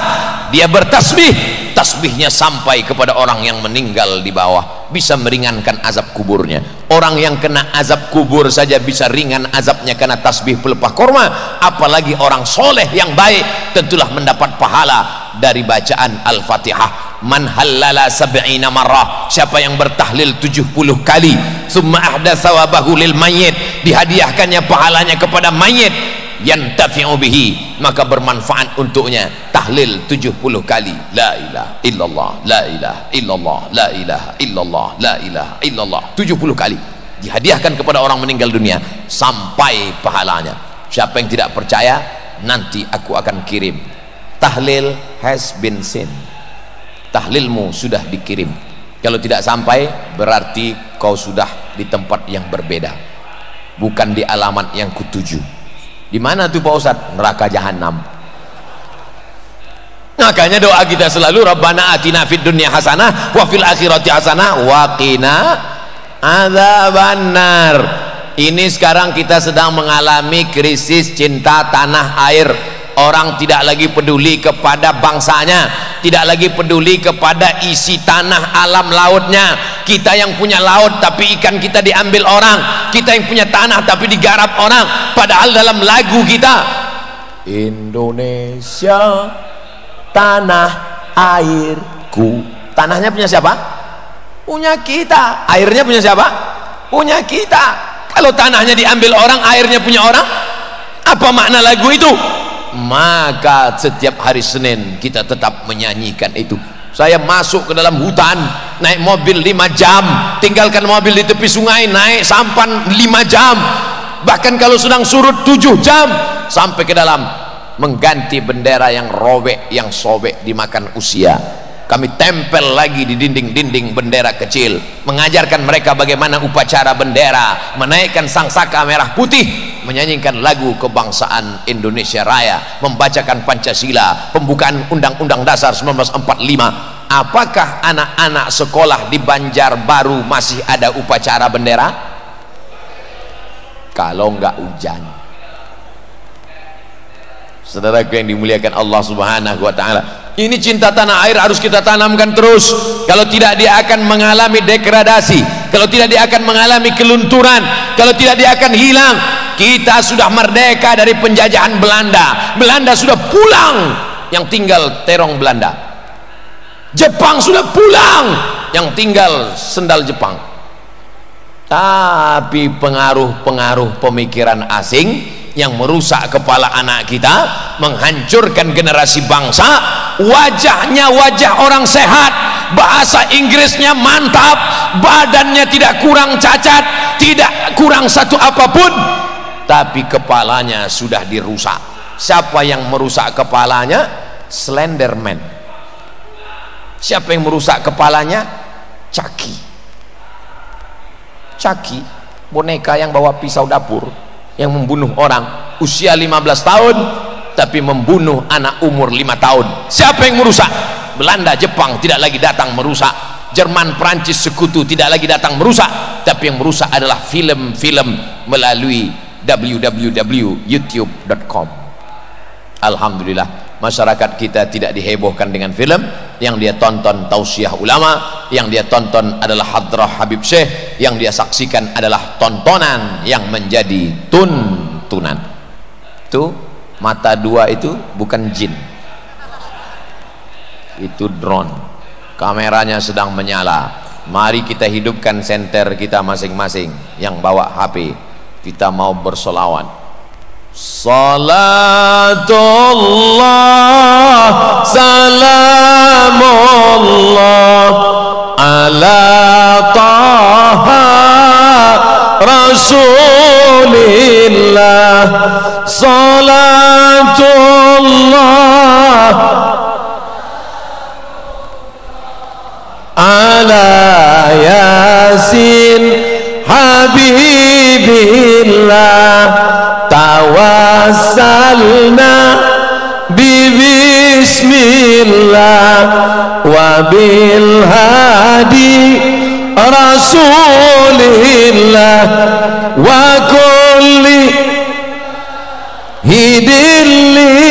dia bertasbih, tasbihnya sampai kepada orang yang meninggal di bawah, bisa meringankan azab kuburnya. Orang yang kena azab kubur saja bisa ringan azabnya karena tasbih pelepah korma, apalagi orang soleh yang baik tentulah mendapat pahala dari bacaan Al-Fatihah. Man halala sab'ina marrah, siapa yang bertahlil 70 kali, summa ahdatsa thawabahu lil mayyit, dihadiahkannya pahalanya kepada mayit, yantafi'u bihi, maka bermanfaat untuknya tahlil 70 kali la ilaha illallah, la ilaha illallah, la ilaha illallah, la ilaha illallah, 70 kali dihadiahkan kepada orang meninggal dunia sampai pahalanya. Siapa yang tidak percaya, nanti aku akan kirim. Tahlil has been sent, tahlilmu sudah dikirim. Kalau tidak sampai, berarti kau sudah di tempat yang berbeda, bukan di alamat yang kutuju. Di mana tuh Pak Ustadz? Neraka jahanam. Makanya doa kita selalu Rabbana atina fid dunya hasanah wa fil akhirati hasanah wa qina adzabannar. Ini sekarang kita sedang mengalami krisis cinta tanah air. Orang tidak lagi peduli kepada bangsanya, tidak lagi peduli kepada isi tanah alam lautnya. Kita yang punya laut tapi ikan kita diambil orang, kita yang punya tanah tapi digarap orang. Padahal dalam lagu kita, Indonesia tanah airku. Tanahnya punya siapa? Punya kita. Airnya punya siapa? Punya kita. Kalau tanahnya diambil orang, airnya punya orang, apa makna lagu itu? Maka setiap hari Senin kita tetap menyanyikan itu. Saya masuk ke dalam hutan, naik mobil 5 jam, tinggalkan mobil di tepi sungai, naik sampan 5 jam, bahkan kalau sedang surut 7 jam, sampai ke dalam, mengganti bendera yang robek, yang sobek dimakan usia. Kami tempel lagi di dinding-dinding bendera kecil, mengajarkan mereka bagaimana upacara bendera, menaikkan sangsaka merah putih, menyanyikan lagu kebangsaan Indonesia Raya, membacakan Pancasila, pembukaan Undang-Undang Dasar 1945. Apakah anak-anak sekolah di Banjarbaru masih ada upacara bendera? Kalau enggak hujan. Saudaraku yang dimuliakan Allah Subhanahu wa taala, ini cinta tanah air harus kita tanamkan terus. Kalau tidak, dia akan mengalami degradasi. Kalau tidak, dia akan mengalami kelunturan. Kalau tidak, dia akan hilang. Kita sudah merdeka dari penjajahan Belanda. Belanda sudah pulang, yang tinggal terong Belanda. Jepang sudah pulang, yang tinggal sendal Jepang. Tapi pengaruh-pengaruh pemikiran asing yang merusak kepala anak kita, menghancurkan generasi bangsa. Wajahnya wajah orang sehat, bahasa Inggrisnya mantap, badannya tidak kurang cacat, tidak kurang satu apapun, tapi kepalanya sudah dirusak. Siapa yang merusak kepalanya? Slenderman. Siapa yang merusak kepalanya? Chucky. Chucky, boneka yang bawa pisau dapur, yang membunuh orang usia 15 tahun tapi membunuh anak umur 5 tahun. Siapa yang merusak? Belanda, Jepang tidak lagi datang merusak, Jerman, Prancis sekutu tidak lagi datang merusak, tapi yang merusak adalah film-film melalui www.youtube.com. Alhamdulillah, masyarakat kita tidak dihebohkan dengan film. Yang dia tonton tausiah ulama, yang dia tonton adalah hadrah Habib Syekh, yang dia saksikan adalah tontonan yang menjadi tuntunan. Itu mata dua itu bukan jin, itu drone, kameranya sedang menyala, Mari kita hidupkan senter kita masing-masing. Yang bawa HP, kita mau bersolawat. Salatullah salamullah ala taha rasulillah. Salatullah ala yasin habibillah. Tawassalna bismillah wa bil hadi rasulillah wa kulli hidilillah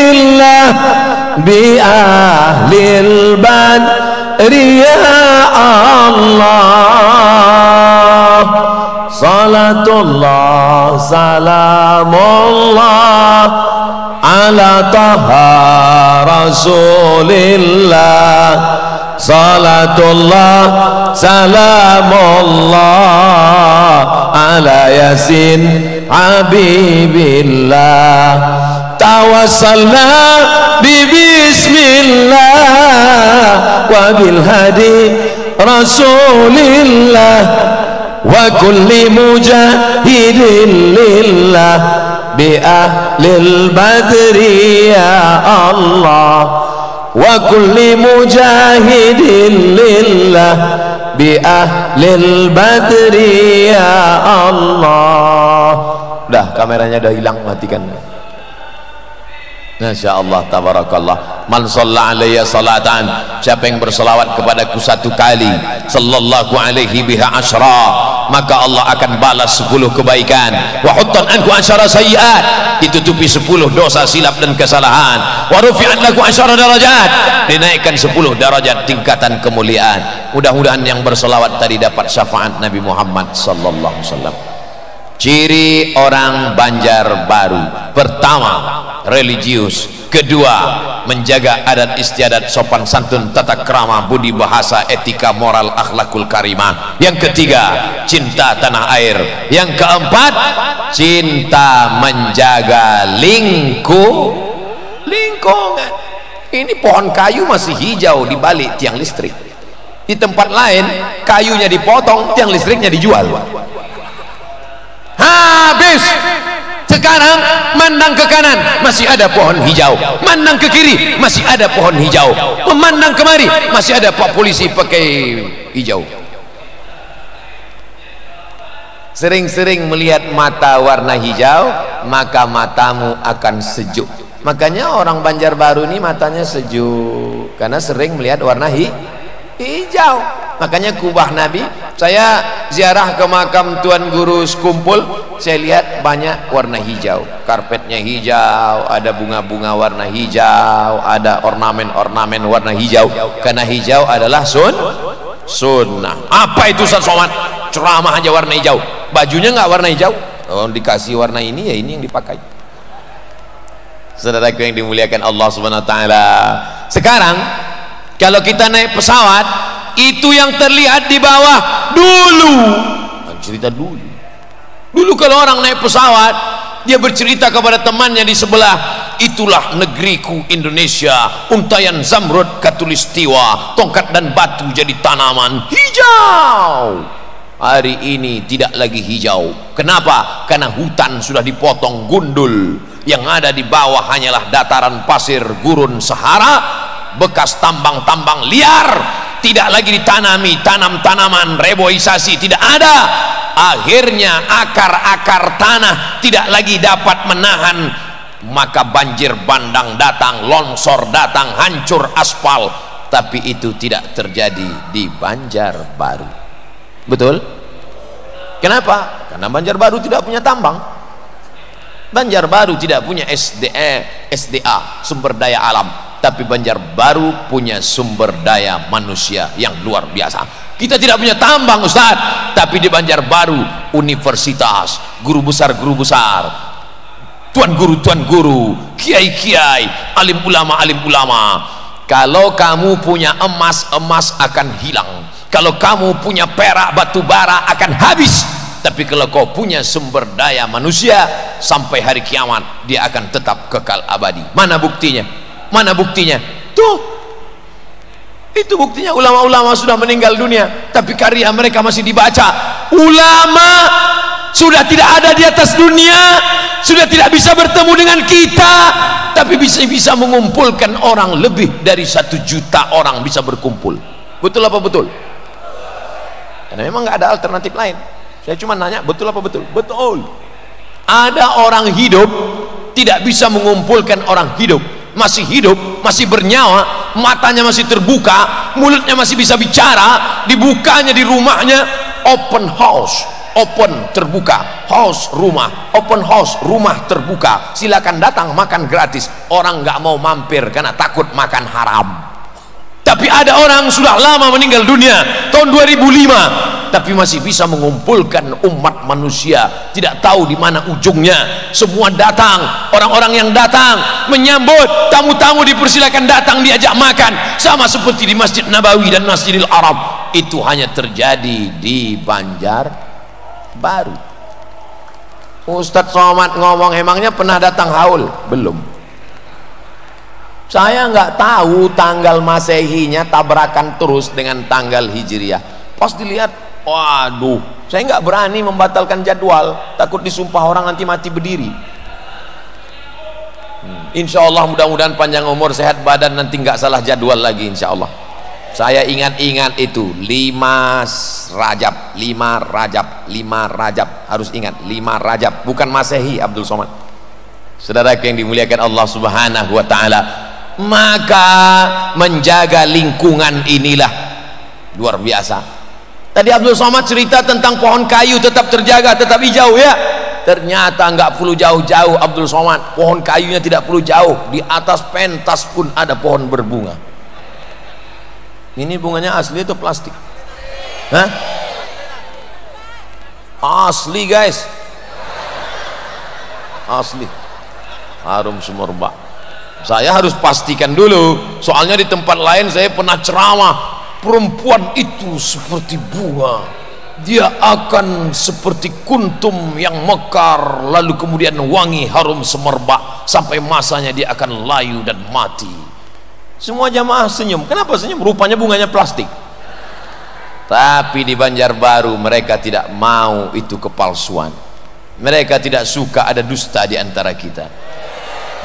bi ahlil badri ya Allah. Salatullah salamullah ala taha rasulillah. Salatullah salamullah ala yasin habibillah. Tawassalna bismillah wa bil hadi rasulillah wa kulli mujahidin lillah bi ahlil badri ya Allah. Wa kulli mujahidin lillah bi ahlil badri ya Allah. Dah, kameranya dah hilang, matikan. Masya Allah, tabarakallah. Man shalla alayya salatan, siapa yang berselawat kepadaku satu kali, sallallahu alaihi biha asyra, maka Allah akan balas 10 kebaikan. Wa huttan anku asyara sayyiat, ditutupi 10 dosa silap dan kesalahan. Wa rufi'an laku asyara darajat, dinaikkan 10 derajat tingkatan kemuliaan. Mudah-mudahan yang berselawat tadi dapat syafaat Nabi Muhammad sallallahu alaihi wasallam. Ciri orang Banjarbaru: pertama, religius; kedua, menjaga adat istiadat, sopan santun, tata krama, budi bahasa, etika, moral, akhlakul karimah; yang ketiga, cinta tanah air; yang keempat, cinta menjaga lingkungan. Ini pohon kayu masih hijau di balik tiang listrik. Di tempat lain kayunya dipotong, tiang listriknya dijual. Habis. Sekarang mandang ke kanan masih ada pohon hijau, mandang ke kiri masih ada pohon hijau, memandang kemari masih ada pak polisi pakai hijau. Sering-sering melihat mata warna hijau, maka matamu akan sejuk. Makanya orang Banjarbaru ini matanya sejuk karena sering melihat warna hijau. Makanya kubah Nabi, saya ziarah ke makam Tuan Guru Sekumpul, saya lihat banyak warna hijau, karpetnya hijau, ada bunga-bunga warna hijau, ada ornamen-ornamen warna hijau, karena hijau adalah sunnah. Apa itu Ustaz Somad? Ceramah aja warna hijau, bajunya nggak warna hijau, oh, dikasih warna ini, ya ini yang dipakai. Saudaraku yang dimuliakan Allah Subhanahu wa taala, sekarang kalau kita naik pesawat, itu yang terlihat di bawah dulu. Cerita dulu kalau orang naik pesawat, dia bercerita kepada temannya di sebelah, itulah negeriku Indonesia, untayan zamrud katulistiwa, tongkat dan batu jadi tanaman hijau. Hari ini tidak lagi hijau. Kenapa? Karena hutan sudah dipotong gundul, yang ada di bawah hanyalah dataran pasir gurun Sahara, bekas tambang-tambang liar, tidak lagi ditanami tanam-tanaman, reboisasi tidak ada. Akhirnya akar-akar tanah tidak lagi dapat menahan, maka banjir bandang datang, longsor datang, hancur aspal. Tapi itu tidak terjadi di Banjarbaru. Betul? Kenapa? Karena Banjarbaru tidak punya tambang. Banjarbaru tidak punya SDA, sumber daya alam. Tapi Banjarbaru punya sumber daya manusia yang luar biasa. Kita tidak punya tambang, Ustaz, tapi di Banjarbaru universitas, guru besar, tuan guru, kiai, alim ulama. Kalau kamu punya emas, emas akan hilang. Kalau kamu punya perak batu bara akan habis, tapi kalau kau punya sumber daya manusia, sampai hari kiamat dia akan tetap kekal abadi. Mana buktinya? Mana buktinya? Tuh, itu buktinya. Ulama-ulama sudah meninggal dunia, tapi karya mereka masih dibaca. Ulama sudah tidak ada di atas dunia, sudah tidak bisa bertemu dengan kita, tapi bisa mengumpulkan orang. Lebih dari 1 juta orang bisa berkumpul. Betul apa betul? Karena memang nggak ada alternatif lain. Saya cuma nanya, betul apa betul? Betul. Ada orang hidup tidak bisa mengumpulkan orang hidup. Masih hidup, masih bernyawa, matanya masih terbuka, mulutnya masih bisa bicara, dibukanya di rumahnya open house, open terbuka, house rumah, open house rumah terbuka, silakan datang makan gratis. Orang nggak mau mampir karena takut makan haram. Tapi ada orang sudah lama meninggal dunia tahun 2005, tapi masih bisa mengumpulkan umat manusia, tidak tahu di mana ujungnya. Semua datang, orang-orang yang datang menyambut, tamu-tamu dipersilakan datang, diajak makan, sama seperti di Masjid Nabawi dan Masjidil Arab. Itu hanya terjadi di Banjarbaru. Ustadz Somad ngomong, emangnya pernah datang haul? Belum. Saya nggak tahu tanggal masehinya tabrakan terus dengan tanggal hijriah. Pas dilihat, waduh, saya nggak berani membatalkan jadwal, takut disumpah orang nanti mati berdiri. Insya Allah mudah-mudahan panjang umur, sehat badan, nanti nggak salah jadwal lagi insya Allah. Saya ingat-ingat itu 5 Rajab, 5 Rajab, 5 Rajab, harus ingat 5 Rajab, bukan masehi Abdul Somad. Saudara yang dimuliakan Allah Subhanahu wa Ta'ala, maka menjaga lingkungan inilah luar biasa. Tadi Abdul Somad cerita tentang pohon kayu tetap terjaga, tetap hijau ya. Ternyata nggak perlu jauh-jauh Abdul Somad, pohon kayunya tidak perlu jauh, di atas pentas pun ada pohon berbunga. Ini bunganya asli atau plastik? Hah? Asli guys, asli, harum semerbak. Saya harus pastikan dulu, soalnya di tempat lain saya pernah ceramah, perempuan itu seperti bunga, dia akan seperti kuntum yang mekar, lalu kemudian wangi harum semerbak, sampai masanya dia akan layu dan mati. Semua jamaah senyum. Kenapa senyum? Rupanya bunganya plastik. Tapi di Banjarbaru mereka tidak mau itu kepalsuan. Mereka tidak suka ada dusta di antara kita.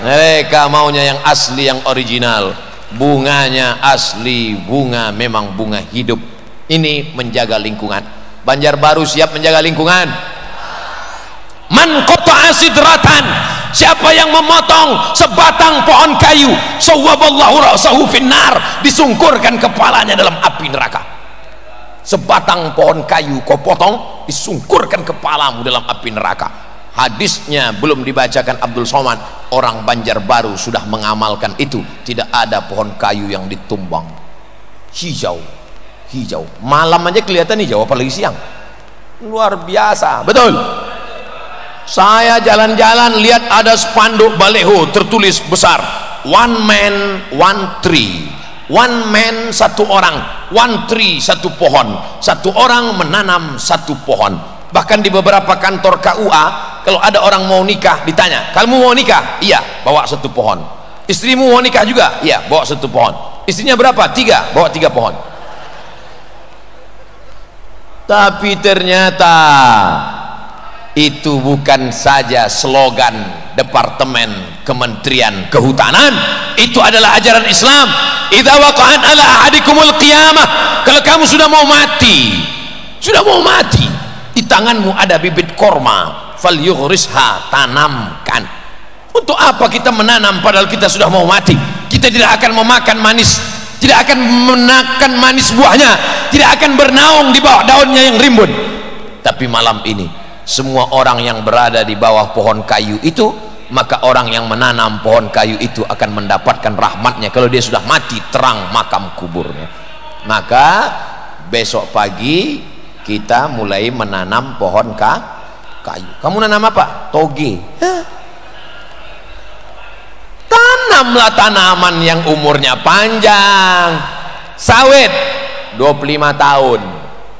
Mereka maunya yang asli, yang original. Bunganya asli, bunga memang bunga hidup. Ini menjaga lingkungan. Banjarbaru siap menjaga lingkungan. Man qata'a sidratan, siapa yang memotong sebatang pohon kayu, sawwaballahu ra'sahu finnar, disungkurkan kepalanya dalam api neraka. Sebatang pohon kayu kau potong, disungkurkan kepalamu dalam api neraka. Hadisnya belum dibacakan Abdul Somad, orang Banjarbaru sudah mengamalkan itu. Tidak ada pohon kayu yang ditumbang. Hijau, hijau, malam aja kelihatan hijau, apalagi siang. Luar biasa, betul. Saya jalan-jalan lihat ada spanduk baleho tertulis besar, one man one tree. One man, satu orang, one tree, satu pohon, satu orang menanam satu pohon. Bahkan di beberapa kantor KUA, kalau ada orang mau nikah ditanya, kamu mau nikah? Iya, bawa satu pohon. Istrimu mau nikah juga? Iya, bawa satu pohon. Istrinya berapa? 3, bawa 3 pohon. Tapi ternyata itu bukan saja slogan Departemen Kementerian Kehutanan, itu adalah ajaran Islam. Idza waqa'at ala ahadikumul qiyamah, kalau kamu sudah mau mati, di tanganmu ada bibit korma, falyughrisha, tanamkan. Untuk apa kita menanam padahal kita sudah mau mati? Kita tidak akan memakan manis, tidak akan menakan manis buahnya, tidak akan bernaung di bawah daunnya yang rimbun. Tapi malam ini semua orang yang berada di bawah pohon kayu itu, maka orang yang menanam pohon kayu itu akan mendapatkan rahmatnya. Kalau dia sudah mati, terang makam kuburnya. Maka besok pagi kita mulai menanam pohon kayu. Kamu nanam apa? Toge. Tanamlah tanaman yang umurnya panjang, sawit, 25 tahun,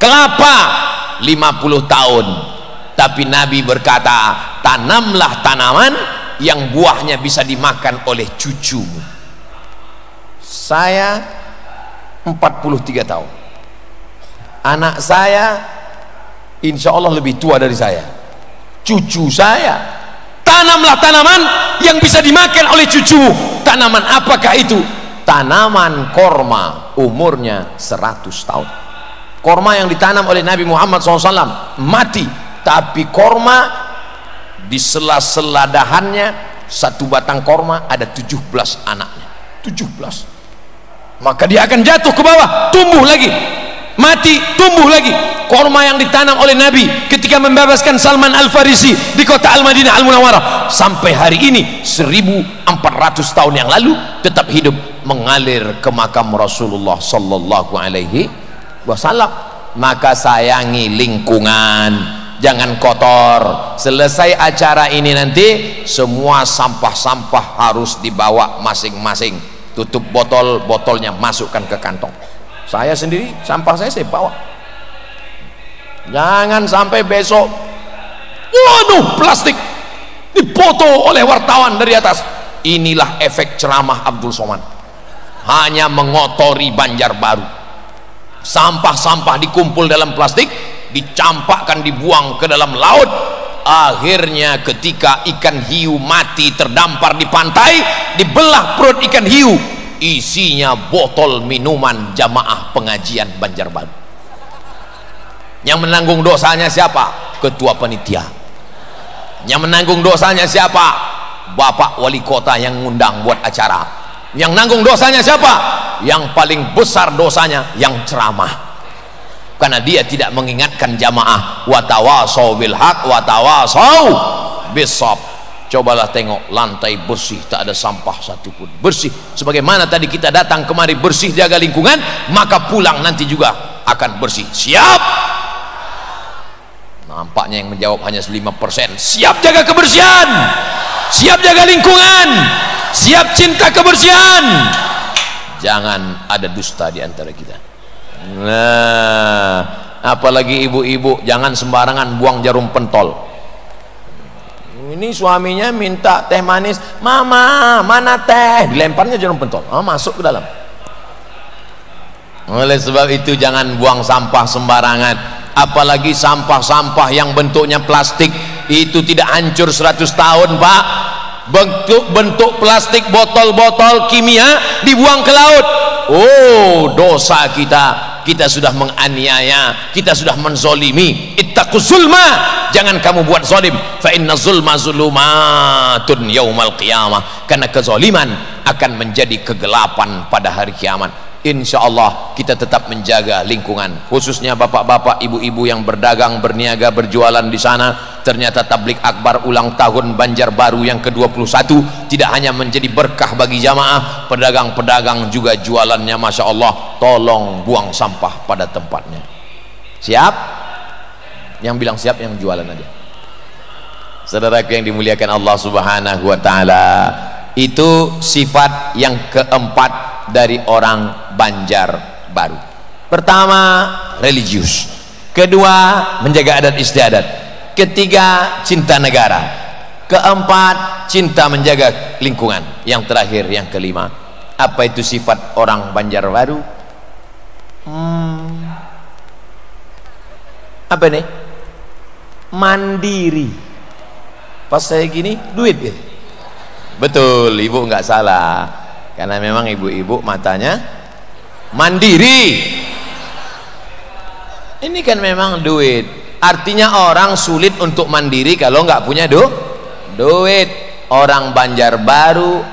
kelapa 50 tahun. Tapi Nabi berkata, tanamlah tanaman yang buahnya bisa dimakan oleh cucumu. Saya 43 tahun, anak saya insya Allah lebih tua dari saya, cucu saya. Tanamlah tanaman yang bisa dimakan oleh cucumu. Tanaman apakah itu? Tanaman korma, umurnya 100 tahun. Korma yang ditanam oleh Nabi Muhammad SAW mati, tapi korma di sela-sela dahannya, satu batang korma ada 17 anaknya, 17. Maka dia akan jatuh ke bawah, tumbuh lagi, mati, tumbuh lagi. Korma yang ditanam oleh Nabi ketika membebaskan Salman Al-Farisi di kota Al-Madinah Al-Munawwarah, sampai hari ini 1400 tahun yang lalu tetap hidup, mengalir ke makam Rasulullah sallallahu alaihi wasallam. Maka sayangi lingkungan, jangan kotor. Selesai acara ini nanti semua sampah-sampah harus dibawa masing-masing, tutup botolnya masukkan ke kantong. Saya sendiri sampah saya bawa. Jangan sampai besok, waduh, plastik dipoto oleh wartawan dari atas. Inilah efek ceramah Abdul Somad, hanya mengotori Banjarbaru. Sampah-sampah dikumpul dalam plastik, dicampakkan, dibuang ke dalam laut. Akhirnya ketika ikan hiu mati terdampar di pantai, dibelah perut ikan hiu, isinya botol minuman jamaah pengajian Banjarbaru. Yang menanggung dosanya siapa? Ketua panitia. Yang menanggung dosanya siapa? Bapak wali kota yang ngundang buat acara. Yang nanggung dosanya siapa? Yang paling besar dosanya yang ceramah, karena dia tidak mengingatkan jamaah. Watawasau bil haq watawasau bisab. Cobalah tengok lantai bersih, tak ada sampah satupun, bersih. Sebagaimana tadi kita datang kemari bersih, jaga lingkungan, maka pulang nanti juga akan bersih. Siap? Nampaknya yang menjawab hanya 5%. Siap jaga kebersihan, siap jaga lingkungan, siap cinta kebersihan. Jangan ada dusta di antara kita. Nah, apalagi ibu-ibu, jangan sembarangan buang jarum pentol. Ini suaminya minta teh manis, mama mana teh, dilemparnya jarum pentol, masuk ke dalam. Oleh sebab itu jangan buang sampah sembarangan, apalagi sampah-sampah yang bentuknya plastik. Itu tidak hancur 100 tahun, Pak. Bentuk plastik, botol-botol kimia dibuang ke laut. Oh, dosa kita sudah menganiaya, kita sudah menzolimi. Ittaquz zulma, jangan kamu buat zalim. Fa inna zulma zulumatun yaumal qiyamah, karena kezaliman akan menjadi kegelapan pada hari kiamat. Insya Allah kita tetap menjaga lingkungan, khususnya bapak-bapak, ibu-ibu yang berdagang, berniaga, berjualan di sana. Ternyata tablik akbar ulang tahun Banjarbaru yang ke-21 tidak hanya menjadi berkah bagi jamaah, pedagang-pedagang juga jualannya Masya Allah. Tolong buang sampah pada tempatnya. Siap? Yang bilang siap yang jualan aja. Saudaraku yang dimuliakan Allah Subhanahu wa Ta'ala, itu sifat yang keempat dari orang Banjarbaru. Pertama, religius. Kedua, menjaga adat istiadat. Ketiga, cinta negara. Keempat, cinta menjaga lingkungan. Yang terakhir, yang kelima, apa itu sifat orang Banjarbaru? Apa nih? Mandiri. Pas saya gini, duit gitu. Betul, ibu nggak salah, karena memang ibu-ibu matanya mandiri. Ini kan memang duit. Artinya orang sulit untuk mandiri kalau nggak punya duit. Orang Banjarbaru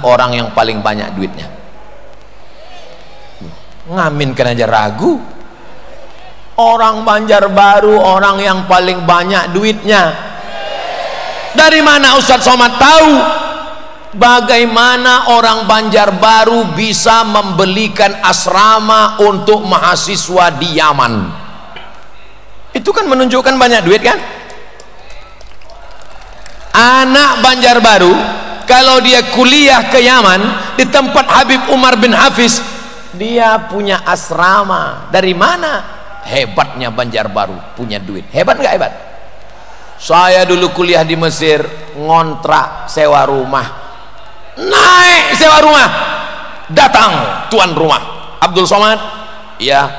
orang yang paling banyak duitnya. Ngamin kan aja ragu. Orang Banjarbaru orang yang paling banyak duitnya. Dari mana Ustadz Somad tahu? Bagaimana orang Banjarbaru bisa membelikan asrama untuk mahasiswa di Yaman? Itu kan menunjukkan banyak duit kan? Anak Banjarbaru kalau dia kuliah ke Yaman di tempat Habib Umar bin Hafiz, dia punya asrama. Dari mana? Hebatnya Banjarbaru, punya duit. Hebat nggak hebat? Saya dulu kuliah di Mesir, ngontrak sewa rumah, naik sewa rumah, datang tuan rumah Abdul Somad, ya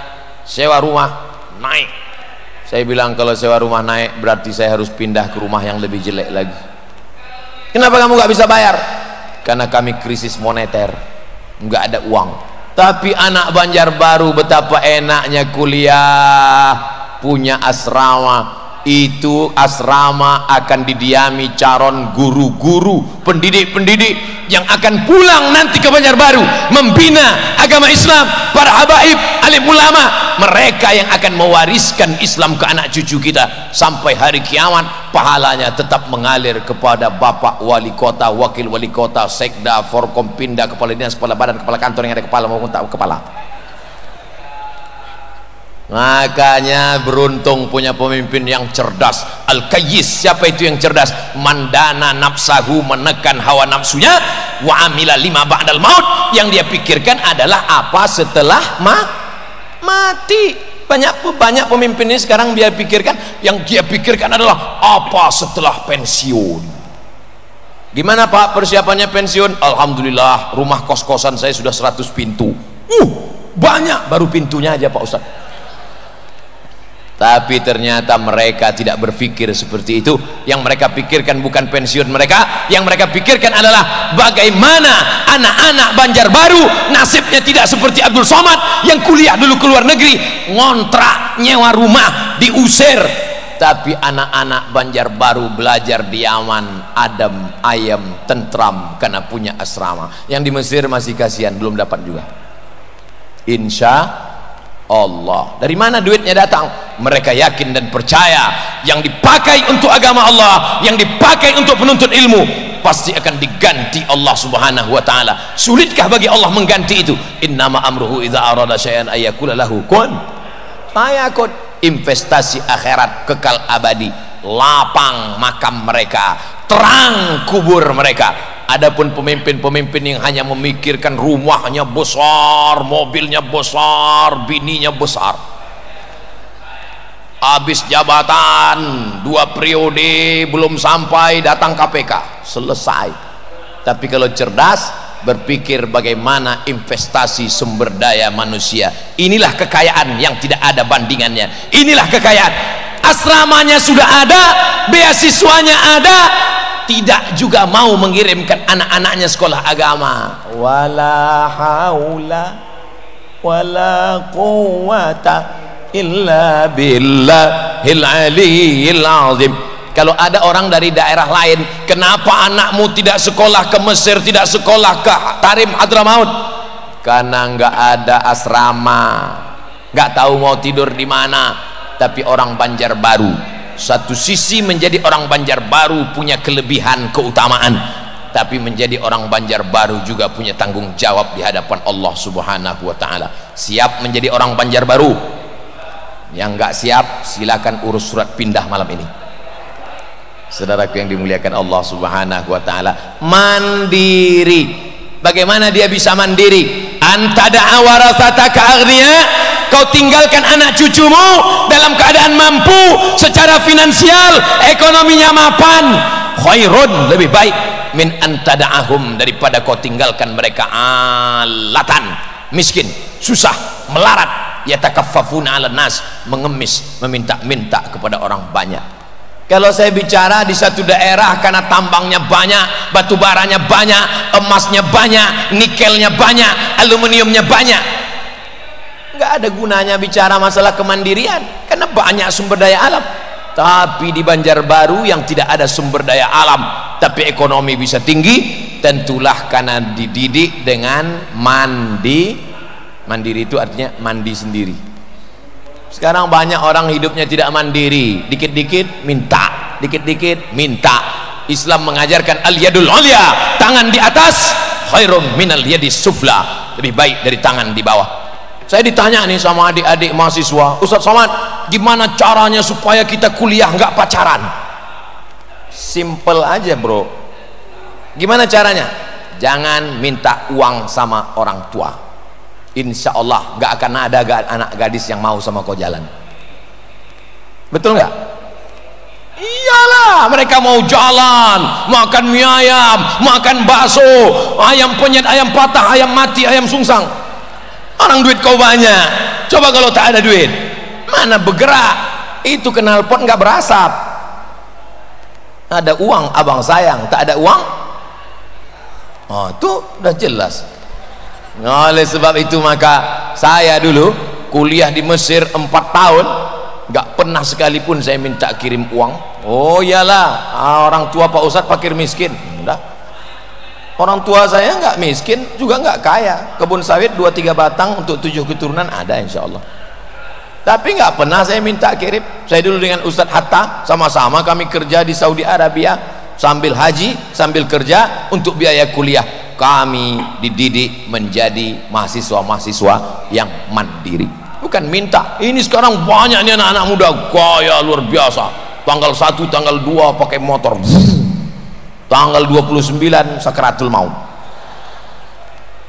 sewa rumah naik. Saya bilang kalau sewa rumah naik berarti saya harus pindah ke rumah yang lebih jelek lagi. Kenapa kamu nggak bisa bayar? Karena kami krisis moneter, nggak ada uang. Tapi anak Banjarbaru betapa enaknya kuliah, punya asrama. Itu asrama akan didiami calon guru-guru, pendidik-pendidik yang akan pulang nanti ke Banjarbaru membina agama Islam, para habaib, alim ulama, mereka yang akan mewariskan Islam ke anak cucu kita sampai hari kiamat. Pahalanya tetap mengalir kepada bapak wali kota, wakil wali kota, sekda, forkompinda, kepala dinas, kepala badan, kepala kantor yang ada kepala maupun tak kepala. Makanya beruntung punya pemimpin yang cerdas. Al-Qayyis, siapa itu yang cerdas? Mandana nafsahu, menekan hawa nafsunya, wa amila lima ba'dal maut, yang dia pikirkan adalah apa setelah mati. Banyak pemimpin ini sekarang dia pikirkan, yang dia pikirkan adalah apa setelah pensiun. Gimana Pak persiapannya pensiun? Alhamdulillah rumah kos-kosan saya sudah 100 pintu. Banyak, baru pintunya aja Pak Ustaz. Tapi ternyata mereka tidak berpikir seperti itu. Yang mereka pikirkan bukan pensiun mereka, yang mereka pikirkan adalah bagaimana anak-anak Banjarbaru nasibnya tidak seperti Abdul Somad yang kuliah dulu ke luar negeri, ngontrak, nyewa rumah, diusir. Tapi anak-anak Banjarbaru belajar di Yaman, adem, ayem, tentram karena punya asrama. Yang di Mesir masih kasihan, belum dapat juga. Insya Allah. Dari mana duitnya datang? Mereka yakin dan percaya yang dipakai untuk agama Allah, yang dipakai untuk penuntut ilmu, pasti akan diganti Allah Subhanahu wa ta'ala. Sulitkah bagi Allah mengganti itu? Innama amruhu idza arada syai'an ayyakula lahu kun fayakun. Investasi akhirat kekal abadi, lapang makam mereka, terang kubur mereka. Adapun pemimpin-pemimpin yang hanya memikirkan rumahnya besar, mobilnya besar, bininya besar, habis jabatan 2 periode belum sampai datang KPK, selesai. Tapi kalau cerdas, berpikir bagaimana investasi sumber daya manusia. Inilah kekayaan yang tidak ada bandingannya. Inilah kekayaan. Asramanya sudah ada, beasiswanya ada, tidak juga mau mengirimkan anak-anaknya sekolah agama. Wala haula wala quwata illa billahil aliyil azim. Kalau ada orang dari daerah lain, kenapa anakmu tidak sekolah ke Mesir, tidak sekolah ke Tarim Hadramaut? Karena nggak ada asrama, nggak tahu mau tidur di mana. Tapi orang Banjarbaru, satu sisi menjadi orang Banjarbaru punya kelebihan keutamaan, tapi menjadi orang Banjarbaru juga punya tanggung jawab di hadapan Allah Subhanahu wa ta'ala. Siap menjadi orang Banjarbaru? Yang nggak siap silakan urus surat pindah malam ini. Saudaraku yang dimuliakan Allah Subhanahu wa ta'ala. Mandiri. Bagaimana dia bisa mandiri? Antada'a warasataka aghniya, kau tinggalkan anak cucumu dalam keadaan mampu secara finansial, ekonominya mapan, khairun, lebih baik min antada'ahum, daripada kau tinggalkan mereka alatan, miskin, susah, melarat, yatakaffafuna 'alan nas, mengemis, meminta-minta kepada orang banyak. Kalau saya bicara di satu daerah karena tambangnya banyak, batu baranya banyak, emasnya banyak, nikelnya banyak, aluminiumnya banyak, nggak ada gunanya bicara masalah kemandirian karena banyak sumber daya alam. Tapi di Banjarbaru yang tidak ada sumber daya alam tapi ekonomi bisa tinggi, tentulah karena dididik dengan mandiri itu artinya mandi sendiri. Sekarang banyak orang hidupnya tidak mandiri, dikit-dikit minta, dikit-dikit minta. Islam mengajarkan al-yadul ulya, tangan di atas, khairun minal yadis sufla, lebih baik dari tangan di bawah. Saya ditanya nih sama adik-adik mahasiswa, Ustaz Somad, gimana caranya supaya kita kuliah nggak pacaran? Simple aja bro. Gimana caranya? Jangan minta uang sama orang tua. insya Allah gak akan ada anak gadis yang mau sama kau jalan. Betul nggak? Iyalah, mereka mau jalan, makan mie ayam, makan bakso, ayam penyet, ayam patah, ayam mati, ayam sungsang. Orang duit kau banyak, coba kalau tak ada duit, mana bergerak? Itu knalpot nggak berasap. Ada uang abang sayang, tak ada uang, oh tuh udah jelas. Oleh sebab itu maka saya dulu kuliah di Mesir 4 tahun, nggak pernah sekalipun saya minta kirim uang. Oh iyalah, orang tua Pak Ustadz fakir miskin, udah. Orang tua saya nggak miskin juga nggak kaya, kebun sawit 2-3 batang untuk 7 keturunan ada insya Allah. Tapi nggak pernah saya minta kirim. Saya dulu dengan Ustadz Hatta sama-sama kami kerja di Saudi Arabia, sambil haji sambil kerja untuk biaya kuliah. Kami dididik menjadi mahasiswa-mahasiswa yang mandiri, bukan minta. Ini sekarang banyak nih anak-anak muda gaya luar biasa, tanggal 1 tanggal 2 pakai motor, tanggal 29 sakaratul maut.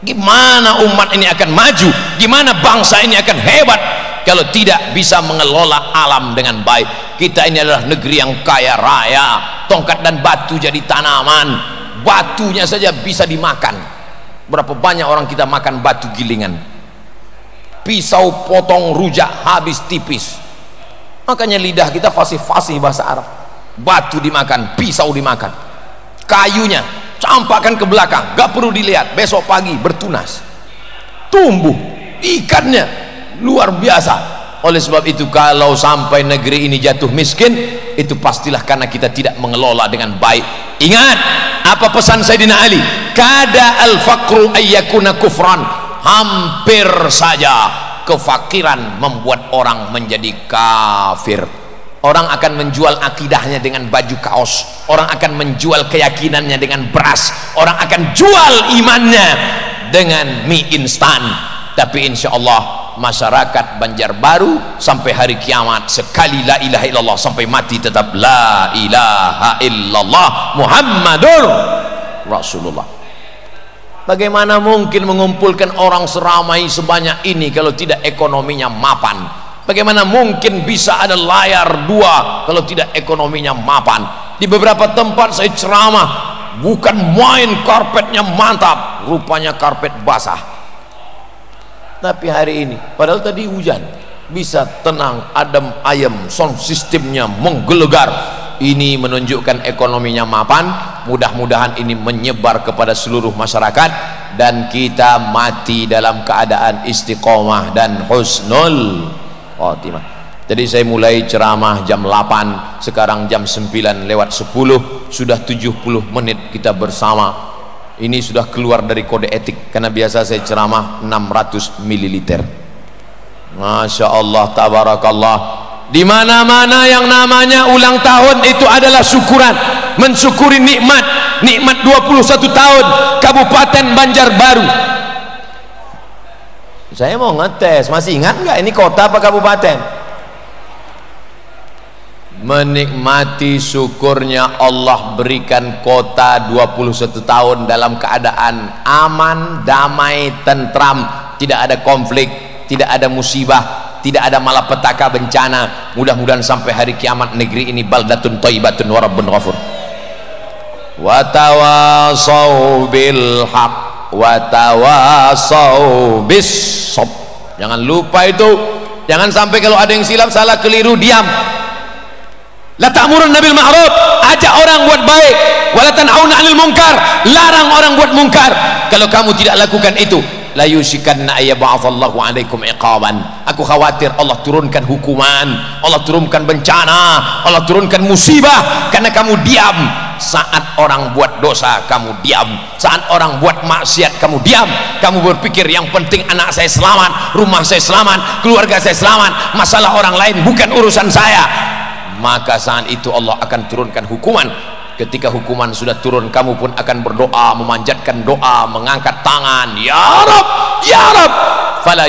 Gimana umat ini akan maju, gimana bangsa ini akan hebat kalau tidak bisa mengelola alam dengan baik. Kita ini adalah negeri yang kaya raya, tongkat dan batu jadi tanaman, batunya saja bisa dimakan. Berapa banyak orang kita makan batu gilingan, pisau potong rujak habis tipis. Makanya lidah kita fasih-fasih bahasa Arab. Batu dimakan, pisau dimakan, kayunya campakkan ke belakang, gak perlu dilihat, besok pagi bertunas, tumbuh. Ikannya luar biasa. Oleh sebab itu kalau sampai negeri ini jatuh miskin, itu pastilah karena kita tidak mengelola dengan baik. Ingat apa pesan Sayyidina Ali, kada al-faqru ayyakuna kufran, hampir saja kefakiran membuat orang menjadi kafir. Orang akan menjual akidahnya dengan baju kaos, orang akan menjual keyakinannya dengan beras, orang akan jual imannya dengan mie instan. Tapi insya Allah masyarakat Banjarbaru sampai hari kiamat sekali la ilaha illallah sampai mati tetap la ilaha illallah Muhammadur Rasulullah. Bagaimana mungkin mengumpulkan orang seramai sebanyak ini kalau tidak ekonominya mapan? Bagaimana mungkin bisa ada layar 2 kalau tidak ekonominya mapan? Di beberapa tempat saya ceramah, bukan main karpetnya mantap, rupanya karpet basah. Tapi hari ini padahal tadi hujan, bisa tenang, adem ayem, sound sistemnya menggelegar. Ini menunjukkan ekonominya mapan. Mudah-mudahan ini menyebar kepada seluruh masyarakat dan kita mati dalam keadaan istiqomah dan husnul khotimah. Jadi saya mulai ceramah jam 8, sekarang jam 9 lewat 10, sudah 70 menit kita bersama. Ini sudah keluar dari kode etik, karena biasa saya ceramah 600 ml. Masya Allah, tabarakallah. Di mana-mana yang namanya ulang tahun itu adalah syukuran, mensyukuri nikmat 21 tahun Kabupaten Banjarbaru. Saya mau ngetes, masih ingat nggak ini kota apa kabupaten? Menikmati syukurnya Allah berikan kota 21 tahun dalam keadaan aman, damai, tentram, tidak ada konflik, tidak ada musibah, tidak ada malapetaka bencana. Mudah-mudahan sampai hari kiamat negeri ini baldatun thayyibatun wa rabbun ghafur. Wa tawasau bil haq wa tawasau bis sabr. Jangan lupa itu, jangan sampai kalau ada yang silap, salah, keliru, diam. La ta'murun nabil ma'ruf, ajak orang buat baik, wala tan'auna 'anil munkar, larang orang buat munkar. Kalau kamu tidak lakukan itu, la yushikanna ayyab'atsallahu 'alaikum iqaban. Aku khawatir Allah turunkan hukuman, Allah turunkan bencana, Allah turunkan musibah karena kamu diam. Saat orang buat dosa kamu diam, saat orang buat maksiat kamu diam. Kamu berpikir yang penting anak saya selamat, rumah saya selamat, keluarga saya selamat, masalah orang lain bukan urusan saya. Maka saat itu Allah akan turunkan hukuman. Ketika hukuman sudah turun, kamu pun akan berdoa, memanjatkan doa, mengangkat tangan, ya Rab, ya Rab, fala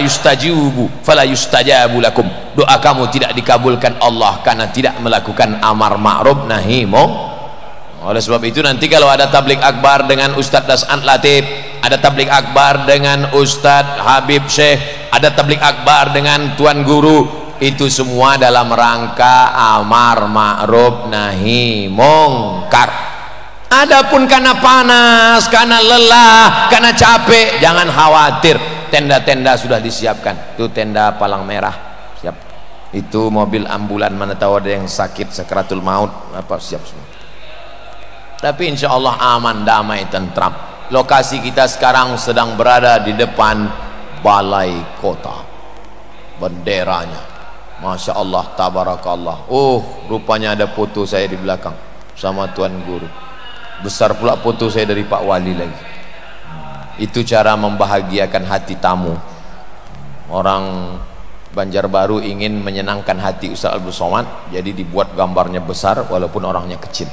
yustajabu lakum. Doa kamu tidak dikabulkan Allah karena tidak melakukan amar ma'ruf nahi munkar. Oleh sebab itu nanti kalau ada tablik akbar dengan Ustadz Das'an Latif, ada tablik akbar dengan Ustadz Habib Syekh, ada tablik akbar dengan Tuan Guru. Itu semua dalam rangka amar ma'ruf nahi mungkar. Adapun karena panas, karena lelah, karena capek, jangan khawatir, tenda-tenda sudah disiapkan. Itu tenda palang merah siap, itu mobil ambulan, mana tahu ada yang sakit sakaratul maut apa, siap semua. Tapi insya Allah aman, damai, tentram. Lokasi kita sekarang sedang berada di depan balai kota. Benderanya, Masya Allah, tabarakallah. Oh, rupanya ada foto saya di belakang sama Tuan Guru. Besar pula foto saya dari Pak Wali lagi. Itu cara membahagiakan hati tamu. Orang Banjarbaru ingin menyenangkan hati Ustaz Abdul Somad, jadi dibuat gambarnya besar walaupun orangnya kecil.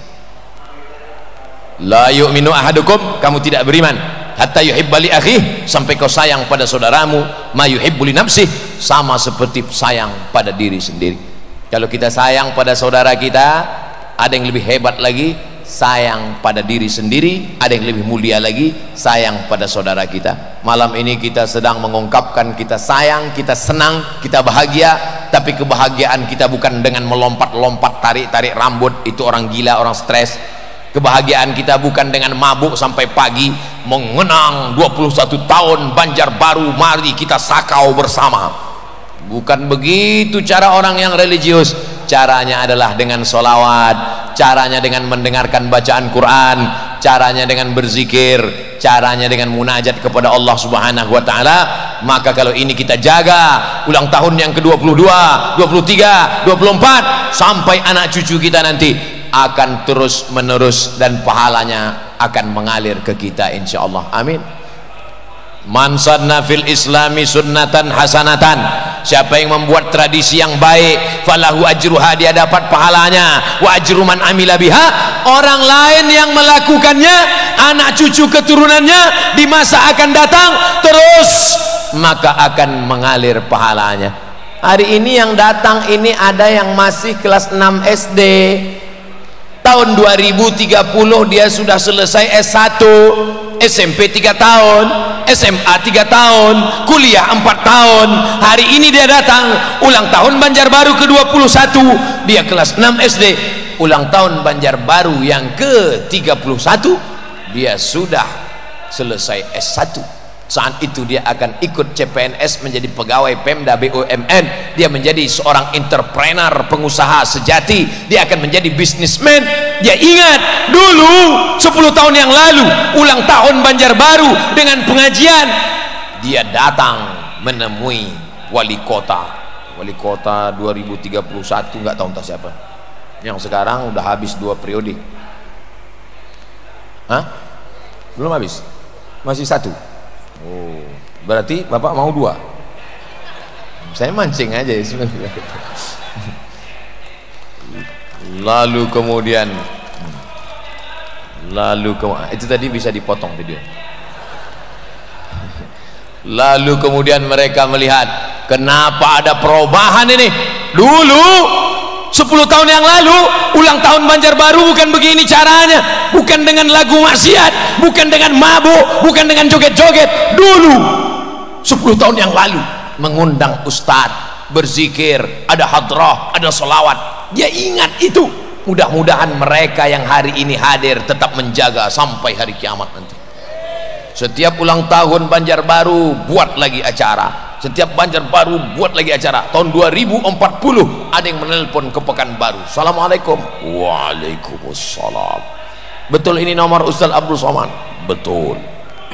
La yu'minu ahadukum, kamu tidak beriman hatta yuhibba li akhihi, sampai kau sayang pada saudaramu ma yuhibbu li nafsihi, sama seperti sayang pada diri sendiri. Kalau kita sayang pada saudara kita, ada yang lebih hebat lagi, sayang pada diri sendiri, ada yang lebih mulia lagi, sayang pada saudara kita. Malam ini kita sedang mengungkapkan kita sayang, kita senang, kita bahagia, tapi kebahagiaan kita bukan dengan melompat-lompat, tarik-tarik rambut, itu orang gila, orang stres. Kebahagiaan kita bukan dengan mabuk sampai pagi, mengenang 21 tahun Banjarbaru, mari kita sakau bersama. Bukan begitu cara orang yang religius. Caranya adalah dengan solawat, caranya dengan mendengarkan bacaan Quran, caranya dengan berzikir, caranya dengan munajat kepada Allah Subhanahu wa ta'ala. Maka kalau ini kita jaga, ulang tahun yang ke-22, 23, 24, sampai anak cucu kita nanti akan terus menerus dan pahalanya akan mengalir ke kita insyaallah. Amin. Man sanna fil islami sunnatan hasanatan, siapa yang membuat tradisi yang baik, falahu ajruha, dia dapat pahalanya, wa ajru man amila biha, orang lain yang melakukannya, anak cucu keturunannya di masa akan datang terus, maka akan mengalir pahalanya. Hari ini yang datang ini ada yang masih kelas 6 SD, tahun 2030 dia sudah selesai S1, SMP 3 tahun, SMA 3 tahun, kuliah 4 tahun. Hari ini dia datang ulang tahun Banjarbaru ke-21, dia kelas 6 SD, ulang tahun Banjarbaru yang ke-31, dia sudah selesai S1. Saat itu dia akan ikut CPNS menjadi pegawai Pemda BUMN, dia menjadi seorang entrepreneur, pengusaha sejati, dia akan menjadi bisnismen. Dia ingat dulu 10 tahun yang lalu ulang tahun Banjarbaru dengan pengajian, dia datang menemui wali kota 2031, nggak tahu entah siapa, yang sekarang udah habis 2 periode. Hah? Belum habis? Masih 1? Oh, berarti Bapak mau 2? Saya mancing aja ya. Lalu kemudian itu tadi bisa dipotong video. Lalu kemudian mereka melihat kenapa ada perubahan ini. Dulu 10 tahun yang lalu ulang tahun Banjarbaru bukan begini caranya, bukan dengan lagu maksiat, bukan dengan mabuk, bukan dengan joget-joget. Dulu 10 tahun yang lalu mengundang ustadz, berzikir, ada hadrah, ada solawat. Dia ingat itu. Mudah-mudahan mereka yang hari ini hadir tetap menjaga sampai hari kiamat nanti. Setiap ulang tahun Banjarbaru buat lagi acara, setiap Banjarbaru buat lagi acara. Tahun 2040 ada yang menelpon ke Pekanbaru, assalamualaikum. Waalaikumsalam. Betul ini nomor Ustaz Abdul Somad? Betul.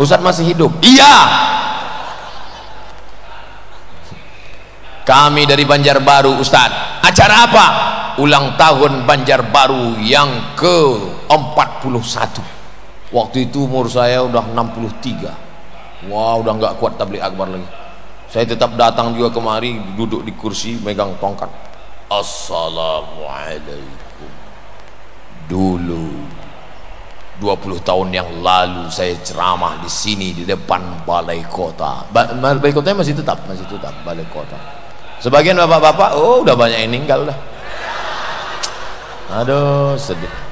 Ustaz masih hidup? Iya. Kami dari Banjarbaru Ustaz. Acara apa? Ulang tahun Banjarbaru yang ke-41. Waktu itu umur saya udah 63. Wah, udah nggak kuat tabligh akbar lagi. Saya tetap datang juga kemari, duduk di kursi, megang tongkat. Assalamualaikum. Dulu 20 tahun yang lalu saya ceramah di sini di depan balai kota. Balai kotanya masih tetap balai kota. Sebagian bapak-bapak, oh udah banyak yang meninggal dah. Aduh, sedih.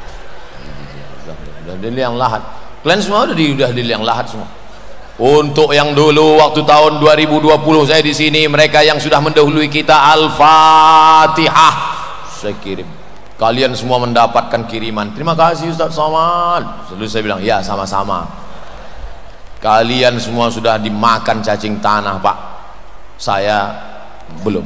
Udah di liang lahat. Kalian semua udah di liang lahat semua. Untuk yang dulu waktu tahun 2020 saya di sini, mereka yang sudah mendahului kita, Al-Fatihah saya kirim. Kalian semua mendapatkan kiriman. Terima kasih Ustaz Somad. Lalu saya bilang, ya sama-sama. Kalian semua sudah dimakan cacing tanah, Pak. Saya belum.